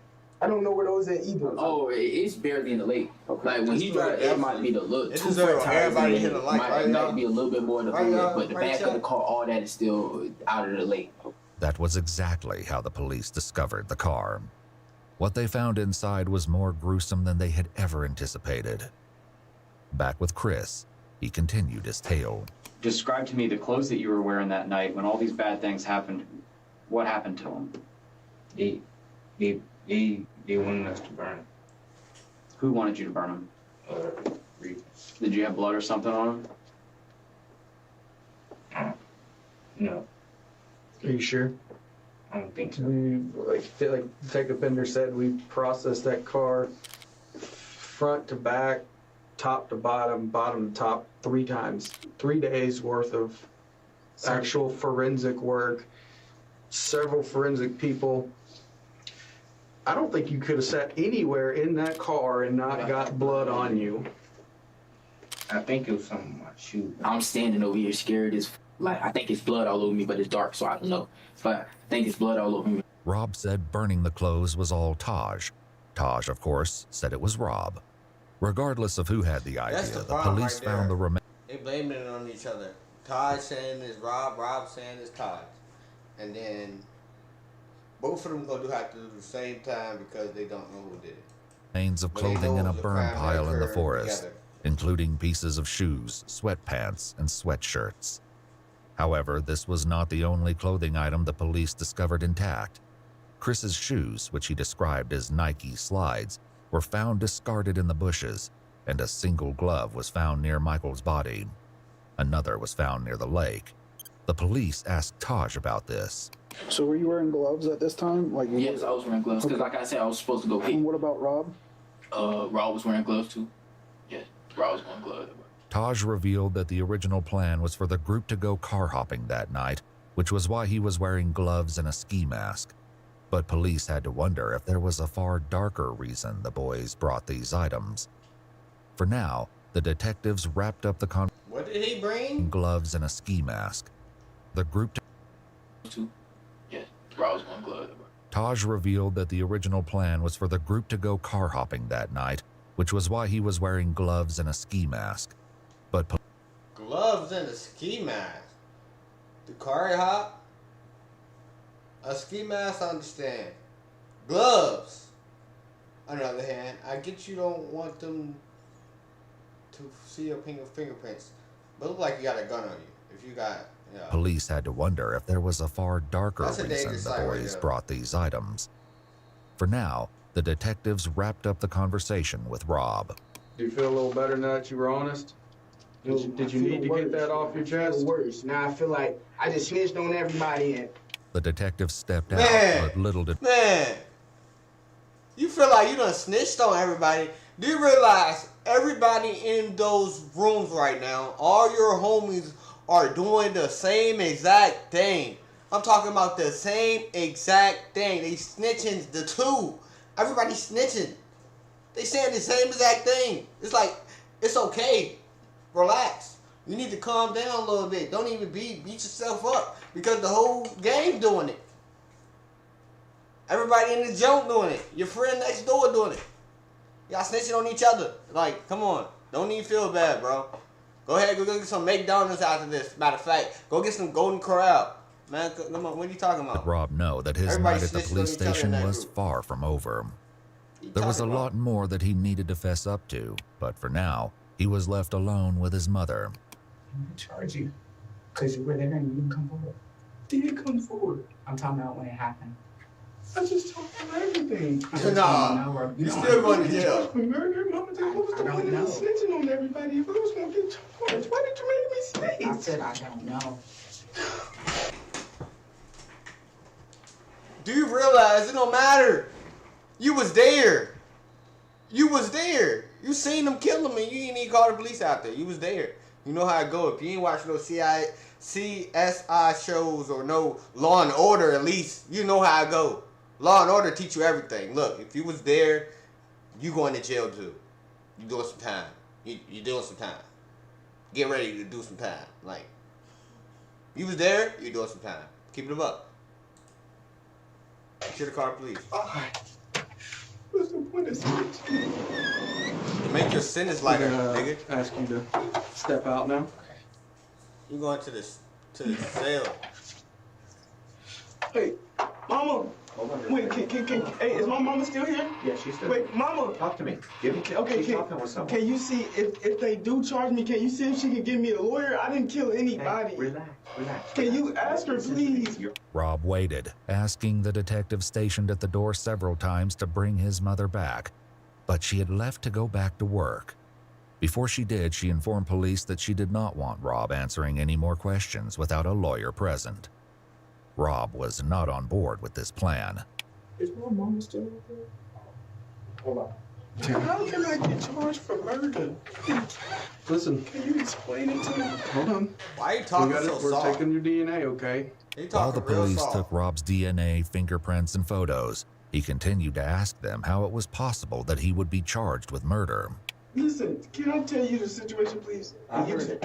I don't know where those at either. Oh, it's barely in the lake. Okay. Like when he drive, it might be the look. It deserves everybody hit the light, right, y'all? Might be a little bit more in the fluid, but the back of the car, all that is still out of the lake. That was exactly how the police discovered the car. What they found inside was more gruesome than they had ever anticipated. Back with Chris, he continued his tale. Describe to me the clothes that you were wearing that night when all these bad things happened. What happened to them? They wanted us to burn them. Who wanted you to burn them? Did you have blood or something on them? No. Are you sure? I don't think so. Like Detective Bender said, we processed that car front to back, top to bottom, bottom to top 3 times. 3 days worth of actual forensic work, several forensic people. I don't think you could have sat anywhere in that car and not got blood on you. I think it was something on my shoe. I'm standing over here scared as like I think it's blood all over me, but it's dark, so I don't know. But I think it's blood all over me. Rob said burning the clothes was all Taj. Taj, of course, said it was Rob. Regardless of who had the idea, the police found the remains. They blaming it on each other. Taj saying it's Rob, Rob saying it's Taj. And then both of them have to do the same time because they don't know who did it. Remains of clothing in a burn pile in the forest, including pieces of shoes, sweatpants, and sweatshirts. However, this was not the only clothing item the police discovered intact. Chris's shoes, which he described as Nike slides, were found discarded in the bushes, and a single glove was found near Michael's body. Another was found near the lake. The police asked Taj about this. So were you wearing gloves at this time? Yes, I was wearing gloves because, like I said, I was supposed to go pee. And what about Rob? Rob was wearing gloves too. Yes, Rob was wearing gloves. Taj revealed that the original plan was for the group to go car hopping that night, which was why he was wearing gloves and a ski mask. But police had to wonder if there was a far darker reason the boys brought these items. For now, the detectives wrapped up the What did he bring? Gloves and a ski mask. The group Yes, Rob was wearing gloves. Taj revealed that the original plan was for the group to go car hopping that night, which was why he was wearing gloves and a ski mask. But gloves and a ski mask. The car hop? A ski mask, I understand. Gloves. On the other hand, I get you don't want them to see your fingerprints, but it look like you got a gun on you. If you got, police had to wonder if there was a far darker reason the boys brought these items. For now, the detectives wrapped up the conversation with Rob. Do you feel a little better now that you were honest? Did you need to get that off your chest? Worse. Now I feel like I just snitched on everybody and the detective stepped out, but little did... Man, you feel like you done snitched on everybody. Do you realize everybody in those rooms right now, all your homies are doing the same exact thing? I'm talking about the same exact thing. They snitching the two. Everybody snitching. They saying the same exact thing. It's like, it's okay. Relax. You need to calm down a little bit. Don't even beat yourself up because the whole game doing it. Everybody in the joint doing it. Your friend next door doing it. Y'all snitching on each other. Like, come on. Don't even feel bad, bro. Go ahead, go get some McDonald's after this. Matter of fact, go get some Golden Corral. Man, come on, what are you talking about? Let Rob know that his night at the police station was far from over. There was a lot more that he needed to fess up to, but for now, he was left alone with his mother. I'm gonna charge you because you were there and you didn't come forward. Did come forward? I'm talking about when it happened. I just told you everything. Nah, you still going to jail. Murder, mama, what was the point of snitching on everybody if I was going to get charged? Why did you make me snitch? I said I don't know. Do you realize it don't matter? You was there. You was there. You seen them kill him, and you didn't even call the police out there. You was there. You know how it go. If you ain't watch no CSI shows or no Law and Order, at least you know how it go. Law and Order teach you everything. Look, if you was there, you going to jail too. You doing some time. You doing some time. Get ready to do some time. Like, you was there, you doing some time. Keep it up. You should have called the police. What's the point of snitching? Make your sentence lighter, nigga. Ask you to step out now. You going to the cell. Hey, mama. Wait, hey, is my mama still here? Yeah, she's still. Wait, mama. Talk to me. Give me. Okay, she's talking with someone. can you see if they do charge me? Can you see if she can give me a lawyer? I didn't kill anybody. Hey, relax. Can you ask her, please? Rob waited, asking the detective stationed at the door several times to bring his mother back, but she had left to go back to work. Before she did, she informed police that she did not want Rob answering any more questions without a lawyer present. Rob was not on board with this plan. Is my mama still out there? Hold on. How can I get charged for murder? Listen. Can you explain it to me? Hold on. Why are you talking so We're soft? taking your DNA, okay? While the police took Rob's DNA, fingerprints, and photos, he continued to ask them how it was possible that he would be charged with murder. Listen, can I tell you the situation, please? I heard it.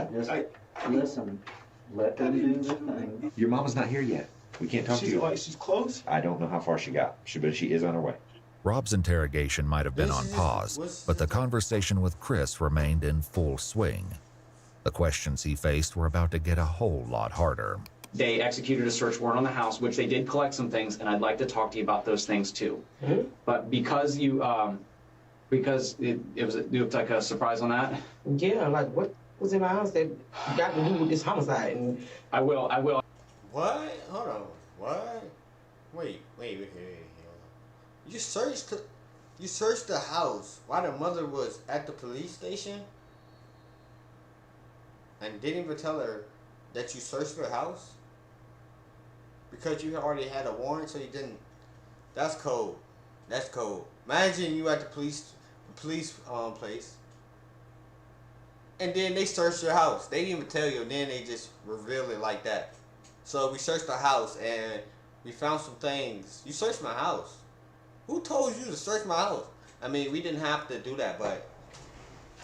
Listen, let them do the thing. Your mama's not here yet. We can't talk to you. She's close? I don't know how far she got, but she is on her way. Rob's interrogation might have been on pause, but the conversation with Chris remained in full swing. The questions he faced were about to get a whole lot harder. They executed a search warrant on the house, which they did collect some things, and I'd like to talk to you about those things too. Mm-hmm. But because you, because it looked like a surprise on that. Yeah, like what was in my house that got to do with this homicide? And I will. What? Hold on. What? Wait. You searched the house while the mother was at the police station? And didn't even tell her that you searched her house? Because you already had a warrant, so you didn't. That's cold. That's cold. Imagine you at the police place, and then they searched your house. They didn't even tell you, and then they just reveal it like that. So we searched the house, and we found some things. You searched my house. Who told you to search my house? I mean, we didn't have to do that, but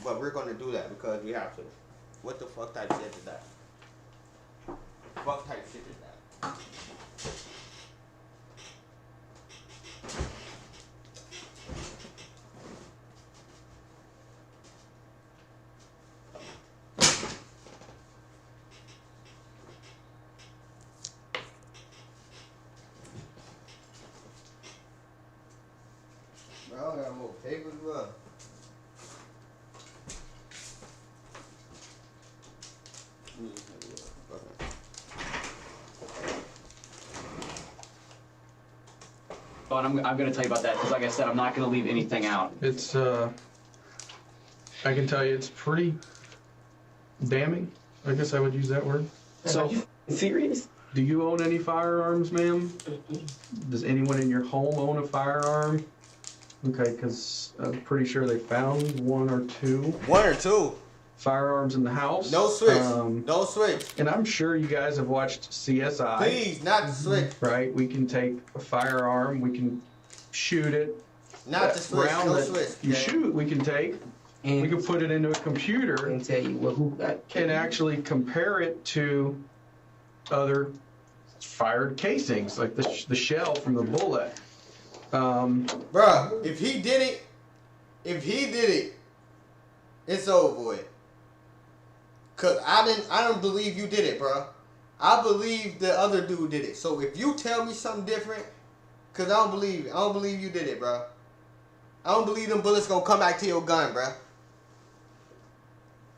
we're going to do that because we have to. What the fuck type shit is that? Fuck type shit is that? Bro, I got more papers, bro. But I'm going to tell you about that because, like I said, I'm not going to leave anything out. It's, I can tell you it's pretty damning. I guess I would use that word. so, are you serious? Do you own any firearms, ma'am? Does anyone in your home own a firearm? Okay, because I'm pretty sure they found one or two firearms in the house. No switch. No switch. And I'm sure you guys have watched CSI. Please, not the switch. Right? We can take a firearm, we can shoot it. Not the switch. Round No that switch. you shoot, we can take. And we can put it into a computer and tell you who got and actually compare it to other fired casings, like the shell from the bullet. Bruh, if he did it, it's over with. Cause I don't believe you did it, bruh. I believe the other dude did it. So if you tell me something different, cause I don't believe you did it, bruh. I don't believe them bullets gonna come back to your gun, bruh.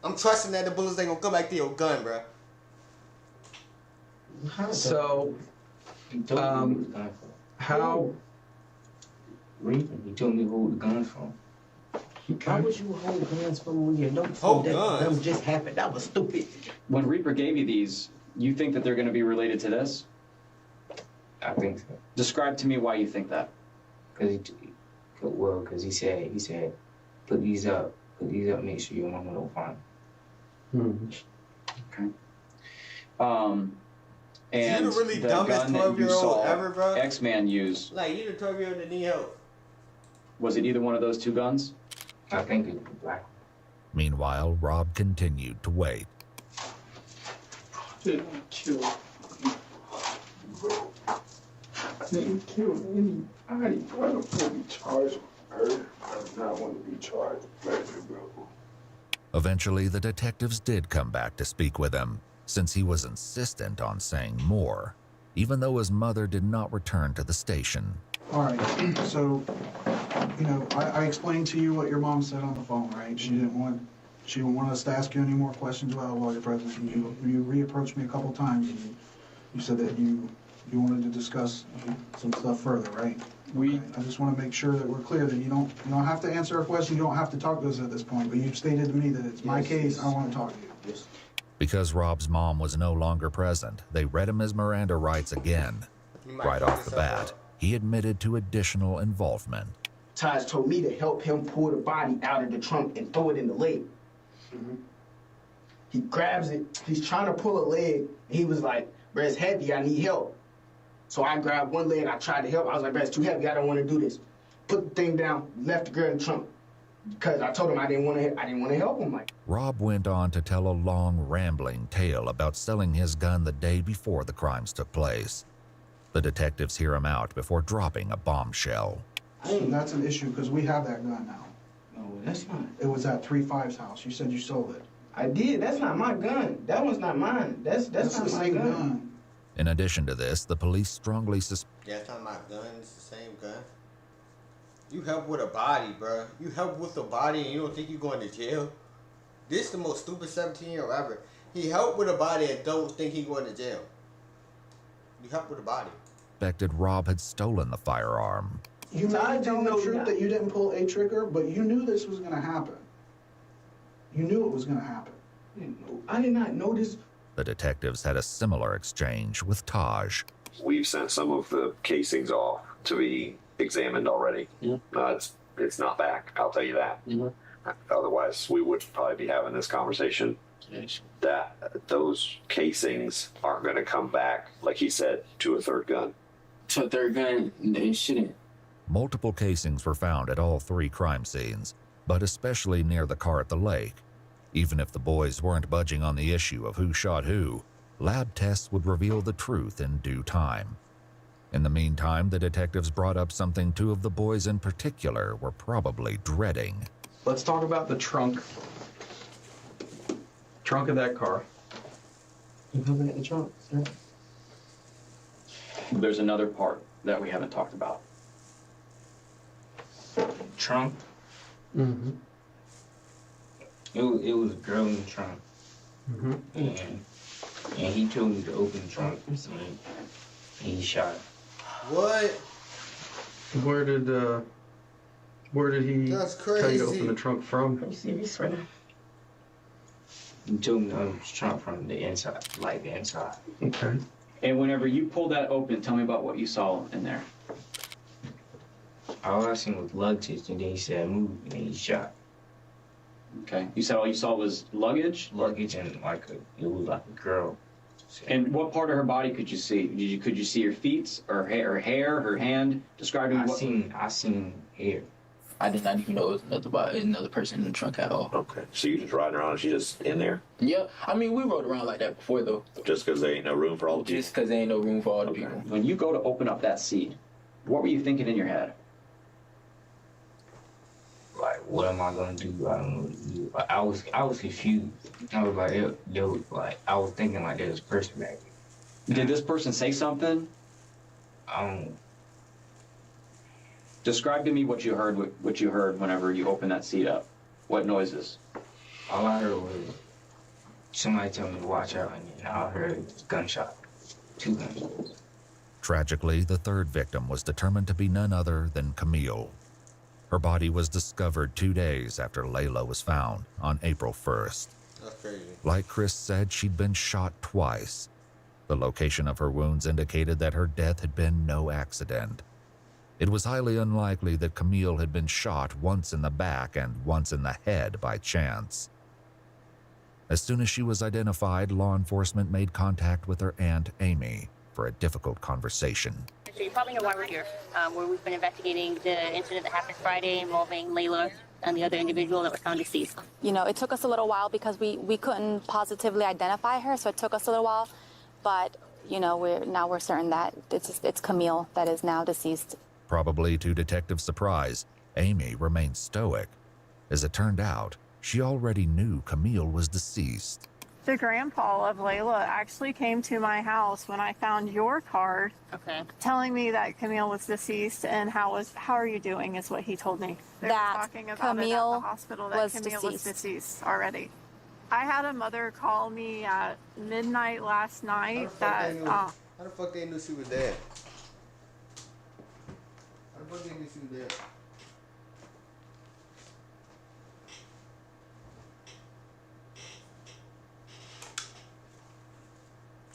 I'm trusting that the bullets ain't gonna come back to your gun, bruh. So, how? He told me who the gun's from. Why would you hold guns from when you know Hold that guns? just happened? That was stupid. When Reaper gave you these, you think that they're going to be related to this? I think so. Describe to me why you think that. Because he said put these up, make sure your mama don't find them. Okay. And you the really the dumbest gun that you 12-year-old saw ever, bro? X-Man use, Like, you the 12-year-old that need help. was it either one of those two guns? I think it was black. Meanwhile, Rob continued to wait. Didn't kill didn't kill anybody, bro. I don't want to be charged with murder. I do not want to be charged with murder, bro. Eventually, the detectives did come back to speak with him, since he was insistent on saying more, even though his mother did not return to the station. All right, so, you know, I explained to you what your mom said on the phone, right? She didn't want us to ask you any more questions about a lawyer presence. And you reapproached me a couple times, and you said that you wanted to discuss some stuff further, right? I just want to make sure that we're clear that you don't have to answer our question. You don't have to talk to us at this point. But you've stated to me that it's my case. I want to talk to you. Yes. Because Rob's mom was no longer present, they read him his Miranda rights again. Right off the bat, he admitted to additional involvement. Taj told me to help him pull the body out of the trunk and throw it in the lake. He grabs it. He's trying to pull a leg. And he was like, "Bro, it's heavy. I need help." So I grabbed one leg. I tried to help. I was like, "Bro, it's too heavy. I don't want to do this." Put the thing down. Left the girl in the trunk because I told him I didn't want to help him. Like, Rob went on to tell a long, rambling tale about selling his gun the day before the crimes took place. The detectives hear him out before dropping a bombshell. So that's an issue because we have that gun now. No, that's not. It was at 3-5's house. You said you sold it. I did. That's not my gun. That one's not mine. That's not the my same gun. In addition to this, the police strongly Yeah, it's not my gun. It's the same gun. You help with a body, bro. You help with a body and you don't think you're going to jail? This is the most stupid 17-year-old ever. He helped with a body and don't think he's going to jail. You help with a body. Suspected Rob had stolen the firearm. You might tell the truth that you didn't pull a trigger, but you knew this was going to happen. You knew it was going to happen. I did not know this. The detectives had a similar exchange with Taj. We've sent some of the casings off to be examined already. It's not back, I'll tell you that. Otherwise, we would probably be having this conversation. That those casings aren't going to come back, like he said, to a third gun. To a third gun, they shouldn't. Multiple casings were found at all three crime scenes, but especially near the car at the lake. Even if the boys weren't budging on the issue of who shot who, lab tests would reveal the truth in due time. In the meantime, the detectives brought up something two of the boys in particular were probably dreading. Let's talk about the trunk. Trunk of that car. You looking at the trunk, sir? There's another part that we haven't talked about. Trunk? Mm-hmm. It was a girl in the trunk. And he told me to open the trunk. And he shot her. What? Where did he That's tell you crazy. to open the trunk from? Are you serious right now? He told me to open the trunk from the inside, like the inside. Okay. And whenever you pulled that open, tell me about what you saw in there. All I seen was luggage, and then he said move, and then he shot. Okay. You said all you saw was luggage? Luggage and it was like a girl. And what part of her body could you see? Could you see her feet, or her hair, her hand? Describe I seen hair. I did not even know it was another person in the trunk at all. Okay. So you just riding around and she just in there? Yeah, I mean, we rode around like that before, though. Just because there ain't no room for all the people? Just because there ain't no room for all the people. When you go to open up that seat, what were you thinking in your head? Like, what am I gonna do? I don't know what to do. I was confused. I was like, I was thinking like there was a person back there. Did this person say something? Describe to me what you heard whenever you opened that seat up. What noises? All I heard was somebody tell me to watch out, and then I heard gunshot. 2 gunshots. Tragically, the third victim was determined to be none other than Camille. Her body was discovered 2 days after Layla was found on April 1st. That's crazy. Like Chris said, she'd been shot twice. The location of her wounds indicated that her death had been no accident. It was highly unlikely that Camille had been shot once in the back and once in the head by chance. As soon as she was identified, law enforcement made contact with her aunt, Amy, for a difficult conversation. So you probably know why we're here, where we've been investigating the incident that happened Friday involving Layla and the other individual that was found deceased. You know, it took us a little while because we couldn't positively identify her, so it took us a little while. But, you know, we're certain that it's Camille that is now deceased. Probably to detectives' surprise, Amy remained stoic. As it turned out, she already knew Camille was deceased. The grandpa of Layla actually came to my house when I found your card, telling me that Camille was deceased and how are you doing is what he told me. They were talking about Camille it at the hospital that Camille was deceased already. I had a mother call me at midnight last night that how the fuck they knew she was dead? How the fuck they knew she was dead?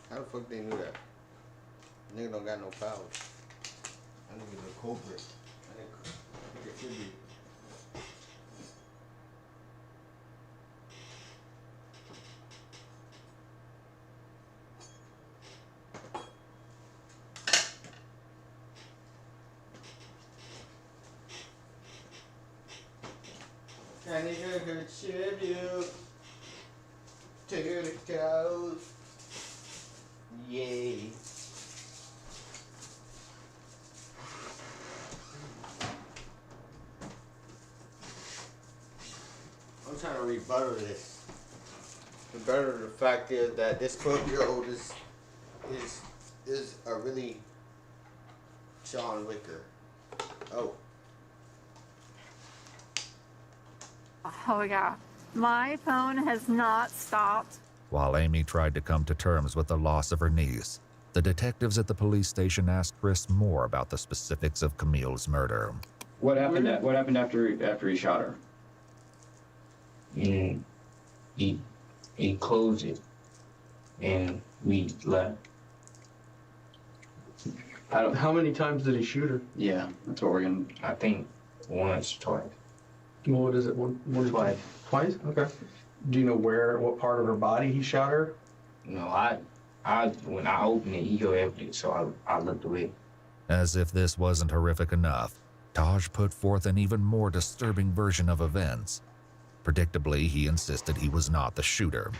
How the fuck they knew that? Nigga don't got no powers. That nigga the culprit. That nigga should be. Can you hear her tribute to the cows? Yay. I'm trying to rebuttal this. Rebuttal the fact is that this 12-year-old is a really John Wicker. Oh. Oh yeah, my phone has not stopped. While Amy tried to come to terms with the loss of her niece, the detectives at the police station asked Chris more about the specifics of Camille's murder. What happened after he shot her? And he closed it, and we left. How many times did he shoot her? Yeah, that's what we're gonna. I think once, twice. What is it? One twice. Twice? Okay. Do you know what part of her body he shot her? No, when I opened it, he grabbed it, so I looked away. As if this wasn't horrific enough, Taj put forth an even more disturbing version of events. Predictably, he insisted he was not the shooter.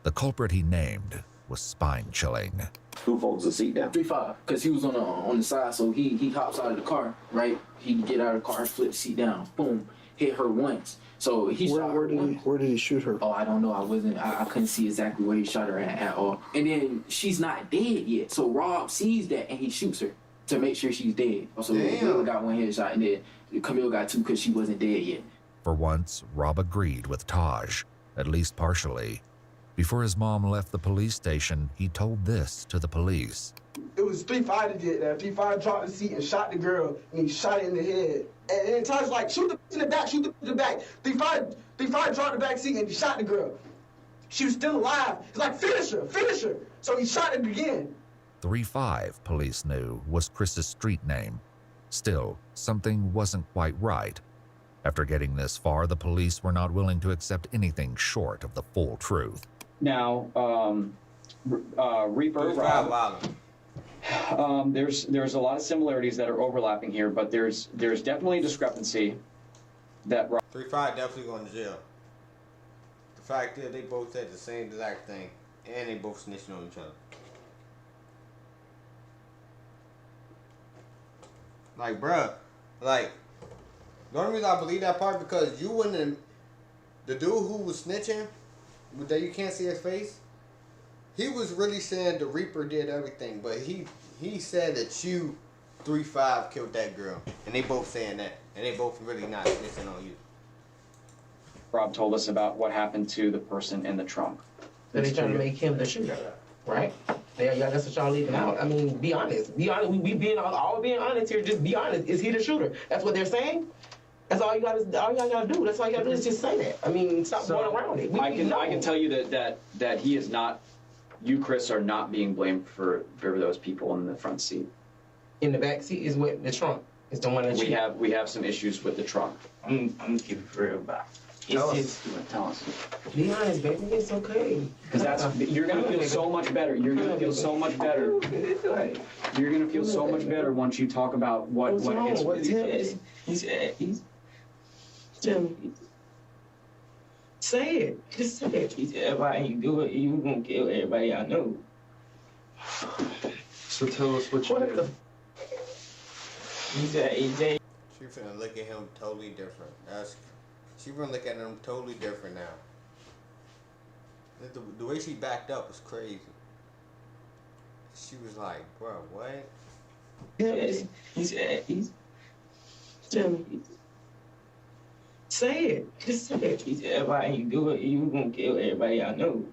The culprit he named was spine-chilling. Who folds the seat down? 3-5, because he was on the side, so he hops out of the car, right? He get out of the car, flip the seat down, boom, hit her once. So he shot her once. Where did he shoot her? Oh, I don't know. I couldn't see exactly where he shot her at all. And then she's not dead yet. So Rob sees that and he shoots her to make sure she's dead. So Camille got one headshot and then Camille got two because she wasn't dead yet. For once, Rob agreed with Taj, at least partially. Before his mom left the police station, he told this to the police. It was 3-5 that did that. 3-5 dropped the seat and shot the girl, and he shot her in the head. And then Taj like, shoot the in the back, shoot the in the back. 3-5 dropped the back seat and he shot the girl. She was still alive. He's like, finish her. So he shot it again. 3-5, police knew, was Chris's street name. Still, something wasn't quite right. After getting this far, the police were not willing to accept anything short of the full truth. Now, Reaper, Rob, there's a lot of similarities that are overlapping here, but there's definitely a discrepancy that 3-5 definitely going to jail. The fact is, they both said the same exact thing, and they both snitching on each other. Like, bruh, like, the only reason I believe that part because you wouldn't have, the dude who was snitching, that you can't see his face, he was really saying the Reaper did everything, but he said that you 3-5 killed that girl, and they both saying that, and they both really not snitching on you. Rob told us about what happened to the person in the trunk. So they trying to make him the shooter, right? Yeah, that's what y'all leaving out. I mean, be honest. Be honest. We being all being honest here. Just be honest. Is he the shooter? That's what they're saying. That's all y'all gotta do. That's all you gotta do is just say that. I mean, stop going around it. I can tell you that he is not. You, Chris, are not being blamed for those people in the front seat. In the back seat is what the trunk. It's the one that We have some issues with the truck. I'm gonna keep it real about. Tell It's us. Be honest, baby. It's okay. Because you're gonna feel so much better. You're gonna feel so much better. You're gonna feel so much better once you talk about what is. He's tell me. Say it. Just say it. He said, if I ain't do it, you gonna kill everybody I know. So tell us what you did. He said, AJ. She finna look at him totally different. She finna look at him totally different now. The way she backed up was crazy. She was like, bro, what? He said, tell me. Say it. Just say it. He said, if I ain't do it, you gonna kill everybody I know.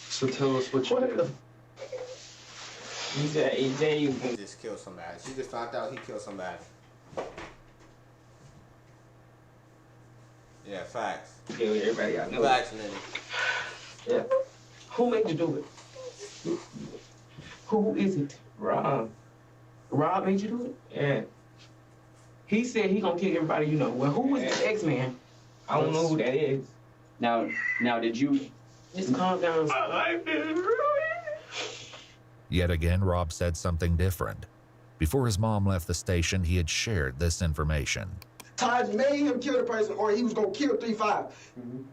So tell us what you did. He said, AJ, you He just killed somebody. She just found out he killed somebody. Yeah, facts. Kill everybody I know. Facts, Lenny. Yeah. Who made you do it? Who is it? Rob. Rob made you do it? Yeah. He said he gonna kill everybody you know. Well, who is this X-Man? I don't know who that is. Now, did you? Just calm down. Yet again, Rob said something different. Before his mom left the station, he had shared this information. Taj made him kill the person, or he was gonna kill 3-5.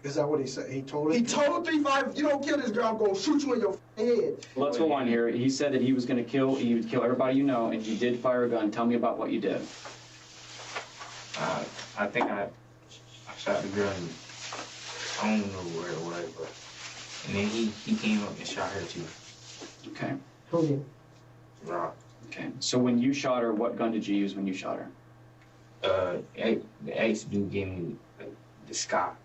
Is that what he said? He told him? He told 3-5, if you don't kill this girl, I'm gonna shoot you in your head. Let's go on here. He said that he was gonna kill. He would kill everybody you know, and you did fire a gun. Tell me about what you did. I think I shot the girl. I don't know where it was, but and then he came up and shot her too. Okay. Who did? Rob. Okay. So when you shot her, what gun did you use when you shot her? The ex dude gave me the Scott.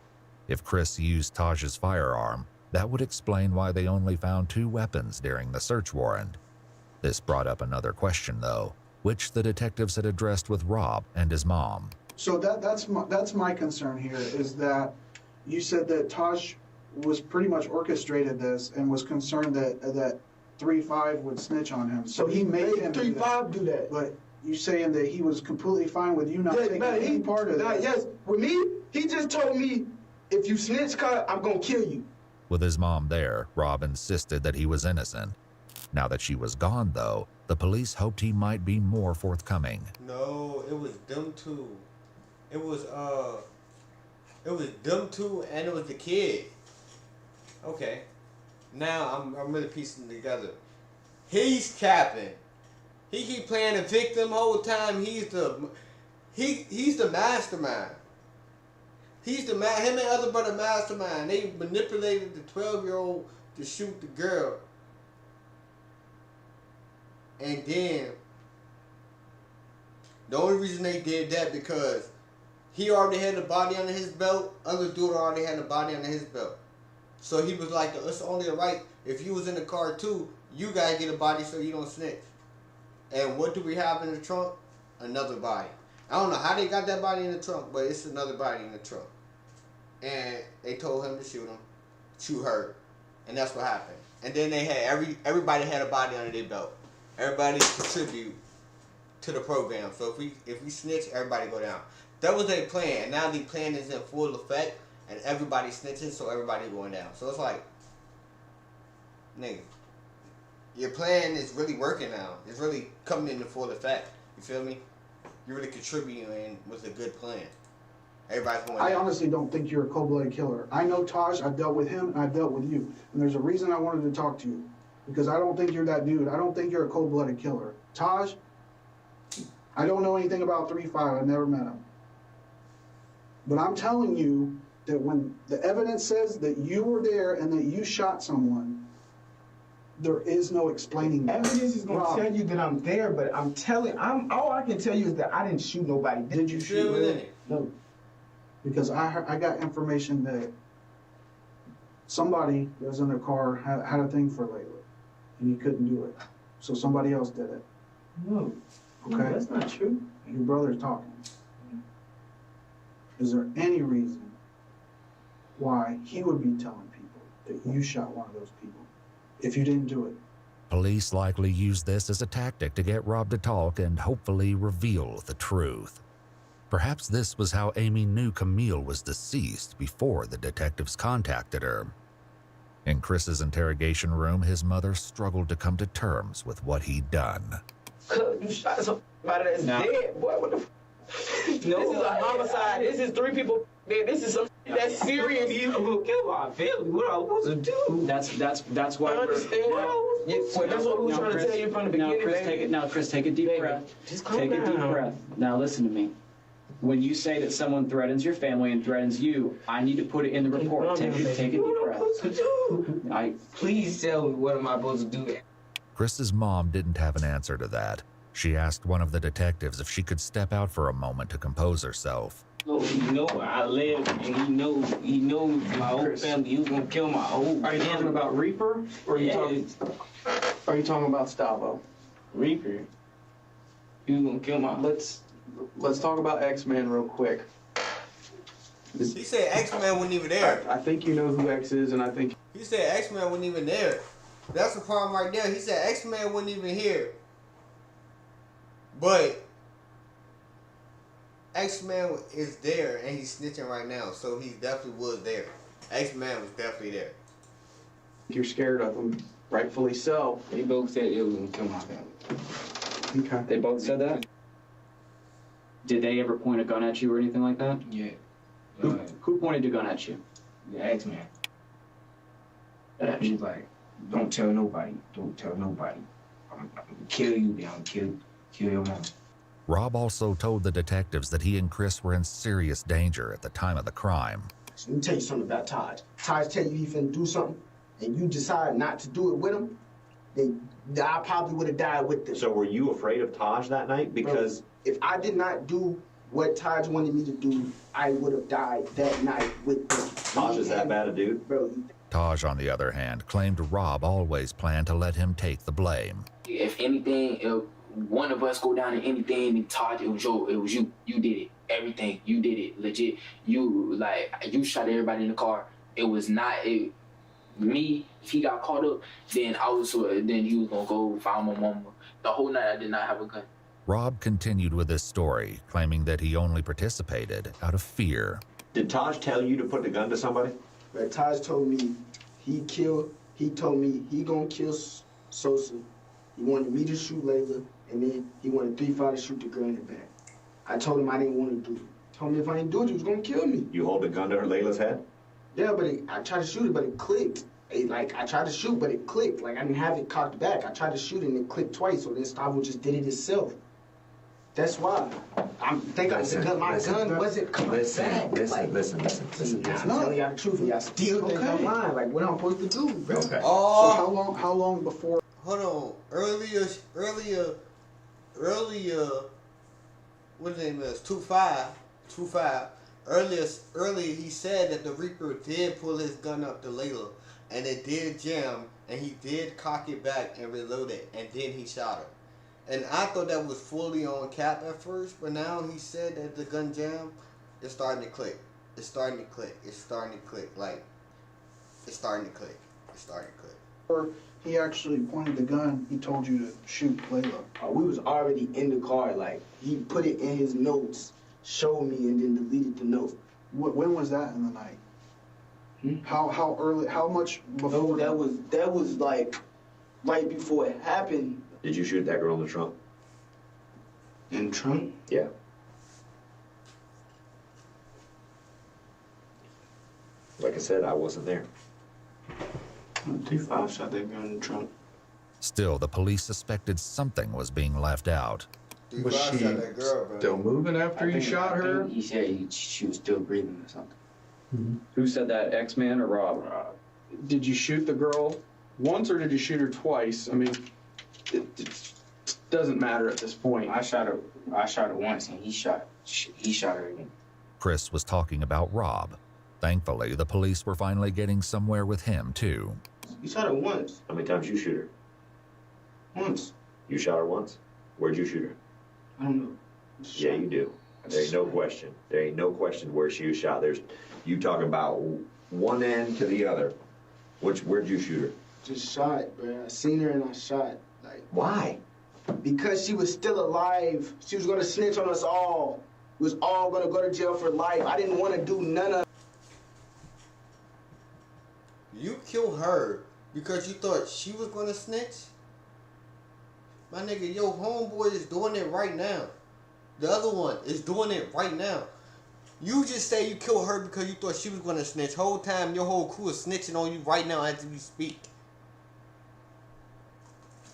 If Chris used Taj's firearm, that would explain why they only found 2 weapons during the search warrant. This brought up another question, though, which the detectives had addressed with Rob and his mom. So that's my concern here, is that you said that Taj was pretty much orchestrated this and was concerned that 3-5 would snitch on him. So he made him 3-5 do that. But you saying that he was completely fine with you not taking any part of that? Yes, with me, he just told me, if you snitch, I'm gonna kill you. With his mom there, Rob insisted that he was innocent. Now that she was gone, though, the police hoped he might be more forthcoming. No, it was them two. It was them two, and it was the kid. Okay, now I'm really piecing it together. He's capping. He keep playing the victim whole time. He's the mastermind. Him and other brother mastermind. They manipulated the 12-year-old to shoot the girl. And then the only reason they did that because he already had the body under his belt. Other dude already had the body under his belt. So he was like, it's only right if you was in the car too, you gotta get a body so you don't snitch. And what do we have in the trunk? Another body. I don't know how they got that body in the trunk, but it's another body in the trunk. And they told him to shoot her, and that's what happened. And then they had everybody had a body under their belt. Everybody contribute to the program. So if we snitch, everybody go down. That was their plan. And now the plan is in full effect, and everybody snitching, so everybody going down. So it's like, nigga, your plan is really working now. It's really coming into full effect. You feel me? You're really contributing with a good plan. Everybody's going down. I honestly don't think you're a cold-blooded killer. I know Taj, I've dealt with him, and I've dealt with you. And there's a reason I wanted to talk to you. Because I don't think you're that dude. I don't think you're a cold-blooded killer. Taj, I don't know anything about 3-5. I've never met him. But I'm telling you that when the evidence says that you were there and that you shot someone, there is no explaining that. Evidence is gonna tell you that I'm there, but all I can tell you is that I didn't shoot nobody. Did you shoot him? No. Because I got information that somebody that was in the car had a thing for Layla, and he couldn't do it. So somebody else did it. No. Okay? No, that's not true. Your brother's talking. Is there any reason why he would be telling people that you shot one of those people if you didn't do it? Police likely used this as a tactic to get Rob to talk and hopefully reveal the truth. Perhaps this was how Amy knew Camille was deceased before the detectives contacted her. In Chris's interrogation room, his mother struggled to come to terms with what he'd done. You shot somebody that's dead, boy. What the No, this is a homicide. This is 3 people. Man, this is some that's serious. You gonna kill my family. What I was to do? That's why. I understand. That's what we were trying to tell you from the beginning. Chris, take a deep breath. Just calm Take a deep down. breath. Now listen to me. When you say that someone threatens your family and threatens you, I need to put it in the report. Take a deep breath. Please tell me what am I supposed to do? Chris's mom didn't have an answer to that. She asked one of the detectives if she could step out for a moment to compose herself. Oh, he know where I live, and he knows my whole family. He was gonna kill my whole family. Are you talking about Reaper? Or are you talking about Stavo? Reaper. He was gonna kill my. Let's talk about X-Men real quick. He said X-Men wasn't even there. I think you know who X is, and I think He said X-Men wasn't even there. That's the problem right there. He said X-Men wasn't even here. But X-Men is there, and he's snitching right now, so he definitely was there. X-Men was definitely there. you're scared of him, rightfully so. They both said it was gonna kill my family. Okay. They both said that? Did they ever point a gun at you or anything like that? Yeah. Who pointed a gun at you? The X-Man. He was like, don't tell nobody. Don't tell nobody. I'm gonna kill you, then I'm gonna kill your mom. Rob also told the detectives that he and Chris were in serious danger at the time of the crime. Let me tell you something about Taj. Taj tell you he finna do something, and you decide not to do it with him, then I probably would have died with them. So were you afraid of Taj that night? Because if I did not do what Taj wanted me to do, I would have died that night with them. Taj is that bad a dude? Bro. Taj, on the other hand, claimed Rob always planned to let him take the blame. If anything, if one of us go down in anything, and Todd, it was you. You did it. Everything. You did it. Legit. You shot everybody in the car. It was not me. If he got caught up, then then he was gonna go find my mama. The whole night I did not have a gun. Rob continued with his story, claiming that he only participated out of fear. Did Taj tell you to put the gun to somebody? But Taj told me he told me he gonna kill Sosa. He wanted me to shoot Layla, and then he wanted 3-5 to shoot the girl in the back. I told him I didn't want to do it. Told me if I didn't do it, he was gonna kill me. You hold the gun to Layla's head? Yeah, but I tried to shoot it, but it clicked. I tried to shoot, but it clicked. Like, I didn't have it cocked back. I tried to shoot it, and it clicked twice, so then Stavo just did it himself. That's why. I'm thinking my gun wasn't coming back. Listen. I'm telling y'all the truth, and y'all still think I'm lying. Like, what I'm supposed to do, bro? Okay. Oh, So how long before? hold on. Earlier, what his name is? 2-5. Earlier, he said that the Reaper did pull his gun up to Layla, and it did jam, and he did cock it back and reload it, and then he shot her. And I thought that was fully on cap at first, but now he said that the gun jammed. It's starting to click. Like, it's starting to click. Or he actually pointed the gun, he told you to shoot Layla. We was already in the car. Like, he put it in his notes, showed me, and then deleted the note. When was that in the night? How early? How much before? No, that was like right before it happened. Did you shoot that girl in the trunk? In the trunk? Yeah. Like I said, I wasn't there. 3-5 shot that girl in the trunk. Still, the police suspected something was being left out. Was she still moving after you shot her? He said she was still breathing or something. Who said that, X-Man or Rob? Did you shoot the girl once or did you shoot her twice? I mean, it doesn't matter at this point. I shot her once, and he shot her again. Chris was talking about Rob. Thankfully, the police were finally getting somewhere with him, too. You shot her once. How many times you shoot her? Once. You shot her once? Where'd you shoot her? I don't know. Yeah, you do. There ain't no question. There ain't no question where she was shot. You talk about one end to the other. Where'd you shoot her? Just shot, bro. I seen her and I shot. Like, Why? because she was still alive. She was gonna snitch on us all. We was all gonna go to jail for life. I didn't want to do none of. You killed her because you thought she was gonna snitch? My nigga, your homeboy is doing it right now. The other one is doing it right now. You just say you killed her because you thought she was gonna snitch. Whole time your whole crew is snitching on you right now as we speak.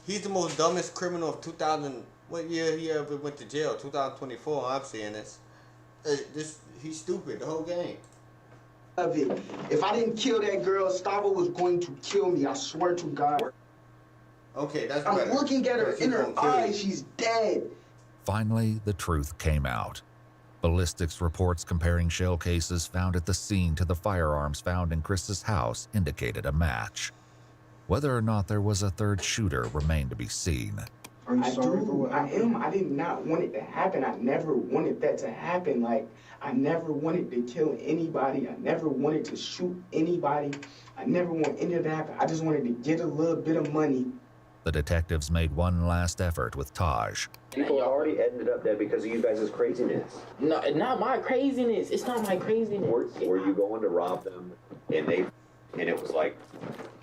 He's the most dumbest criminal of 2000. What year he ever went to jail? 2024. I'm seeing this. He's stupid. The whole game. Of it. If I didn't kill that girl, Stavo was going to kill me. I swear to God. Okay, that's I'm better. looking at her in her eyes. She's dead. Finally, the truth came out. Ballistics reports comparing shell cases found at the scene to the firearms found in Chris's house indicated a match. Whether or not there was a third shooter remained to be seen. Are you I sorry do. for what I happened? am. I did not want it to happen. I never wanted that to happen. Like, I never wanted to kill anybody. I never wanted to shoot anybody. I never want any of that to happen. I just wanted to get a little bit of money. The detectives made one last effort with Taj. People already ended up there because of you guys' craziness. No, not my craziness. It's not my craziness. Were you going to rob them and it was like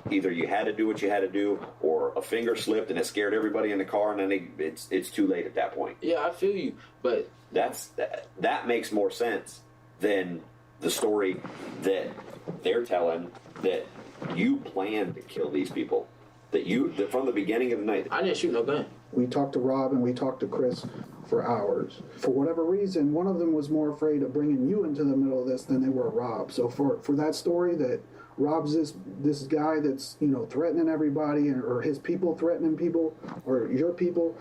either you had to do what you had to do or a finger slipped and it scared everybody in the car and then it's too late at that point. Yeah, I feel you, but that makes more sense than the story that they're telling that you planned to kill these people. That from the beginning of the night. I didn't shoot no gun. We talked to Rob and we talked to Chris for hours. For whatever reason, one of them was more afraid of bringing you into the middle of this than they were Rob. So for that story that Rob's this guy that's, you know, threatening everybody or his people threatening people or your people,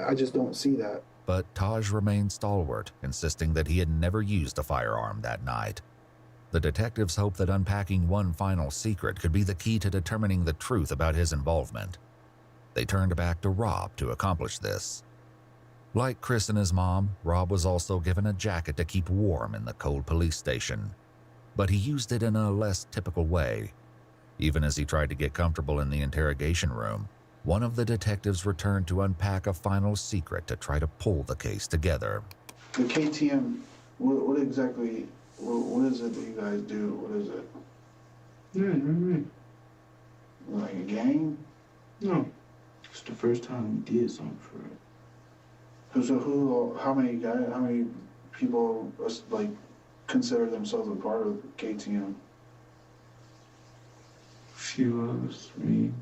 I just don't see that. But Taj remained stalwart, insisting that he had never used a firearm that night. The detectives hoped that unpacking one final secret could be the key to determining the truth about his involvement. They turned back to Rob to accomplish this. Like Chris and his mom, Rob was also given a jacket to keep warm in the cold police station. But he used it in a less typical way. Even as he tried to get comfortable in the interrogation room, one of the detectives returned to unpack a final secret to try to pull the case together. The KTM, what exactly, what is it that you guys do? What is it? Like a gang? No. It's the first time we did something for it. So how many people like consider themselves a part of KTM? A few of us, me,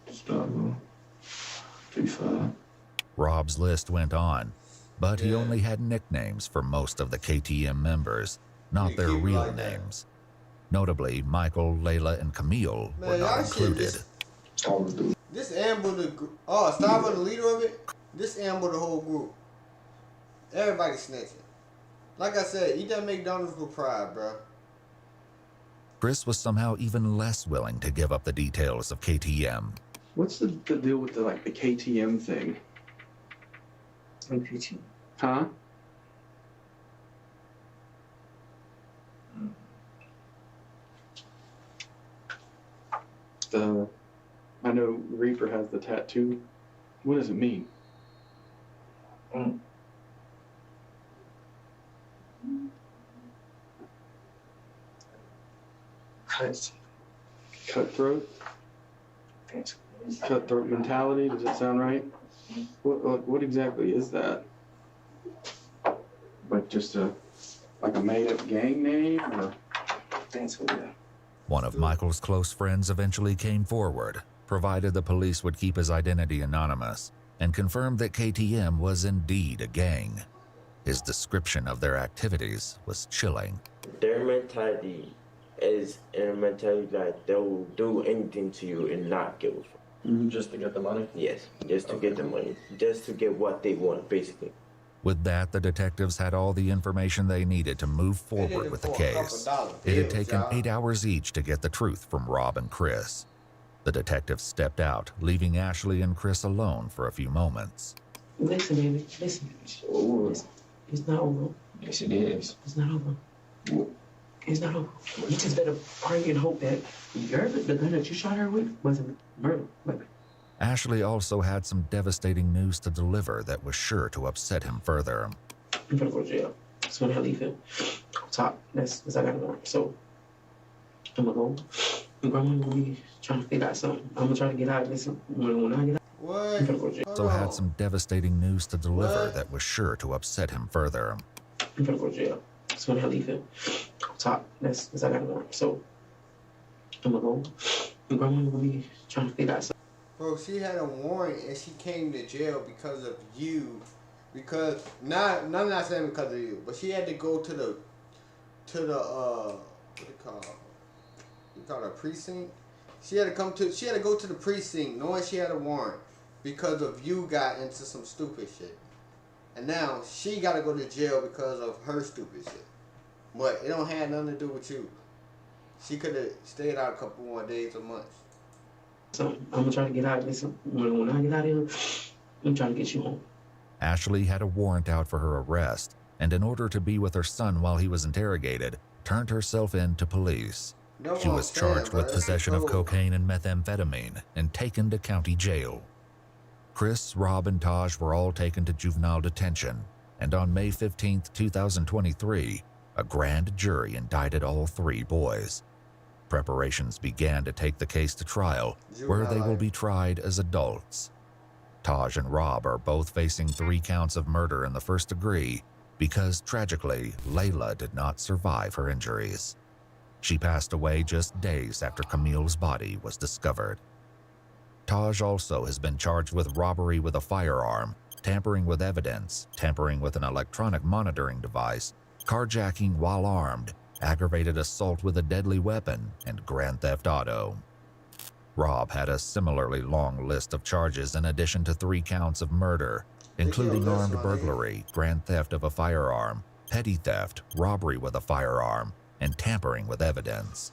Gustavo, 35. Rob's list went on, but he only had nicknames for most of the KTM members, not their real names. Notably, Michael, Layla, and Camille were not included. This ambush the group. Oh, Stavo the leader of it? This ambush the whole group. Everybody snitching. Like I said, eat that McDonald's with pride, bro. Chris was somehow even less willing to give up the details of KTM. What's the deal with the KTM thing? KTM. Huh? I know Reaper has the tattoo. What does it mean? Cutthroat? Cutthroat mentality, does it sound right? What exactly is that? Like just a made-up gang name, or? One of Michael's close friends eventually came forward, provided the police would keep his identity anonymous, and confirmed that KTM was indeed a gang. His description of their activities was chilling. Their mentality is a mentality that they'll do anything to you and not give a fuck. Just to get the money? Yes, just to get the money. Just to get what they want, basically. With that, the detectives had all the information they needed to move forward with the case. It had taken 8 hours each to get the truth from Rob and Chris. The detectives stepped out, leaving Ashley and Chris alone for a few moments. Listen, baby, listen. Listen. It's not over. Yes, it is. It's not over. It's not over. You just better pray and hope that the gun that you shot her with wasn't murder weapon. Ashley also had some devastating news to deliver that was sure to upset him further. I'm gonna go to jail. That's when I leave him. Top. That's I got a warrant. So I'm gonna go. My grandma gonna be trying to figure out something. I'm gonna try to get out of this. When I get out, What? I'm gonna go to jail. Also had some devastating news to deliver that was sure to upset him further. I'm gonna go to jail. That's when I leave him. Top. That's I got a warrant. So I'm gonna go. My grandma gonna be trying to figure out something. Bro, she had a warrant and she came to jail because of you. Because I'm not saying because of you, but she had to go to the what do you call it? You call it a precinct? She had to go to the precinct knowing she had a warrant because of you got into some stupid shit. And now she gotta go to jail because of her stupid shit. But it don't have nothing to do with you. She could have stayed out a couple more days or months. So I'm gonna try to get out of this. When I get out of here, I'm trying to get you home. Ashley had a warrant out for her arrest, and in order to be with her son while he was interrogated, turned herself in to police. She was charged with possession of cocaine and methamphetamine and taken to county jail. Chris, Rob, and Taj were all taken to juvenile detention, and on May 15, 2023, a grand jury indicted all three boys. Preparations began to take the case to trial, where they will be tried as adults. Taj and Rob are both facing 3 counts of murder in the first degree because, tragically, Layla did not survive her injuries. She passed away just days after Camille's body was discovered. Taj also has been charged with robbery with a firearm, tampering with evidence, tampering with an electronic monitoring device, carjacking while armed, aggravated assault with a deadly weapon, and grand theft auto. Rob had a similarly long list of charges in addition to 3 counts of murder, including armed burglary, grand theft of a firearm, petty theft, robbery with a firearm, and tampering with evidence.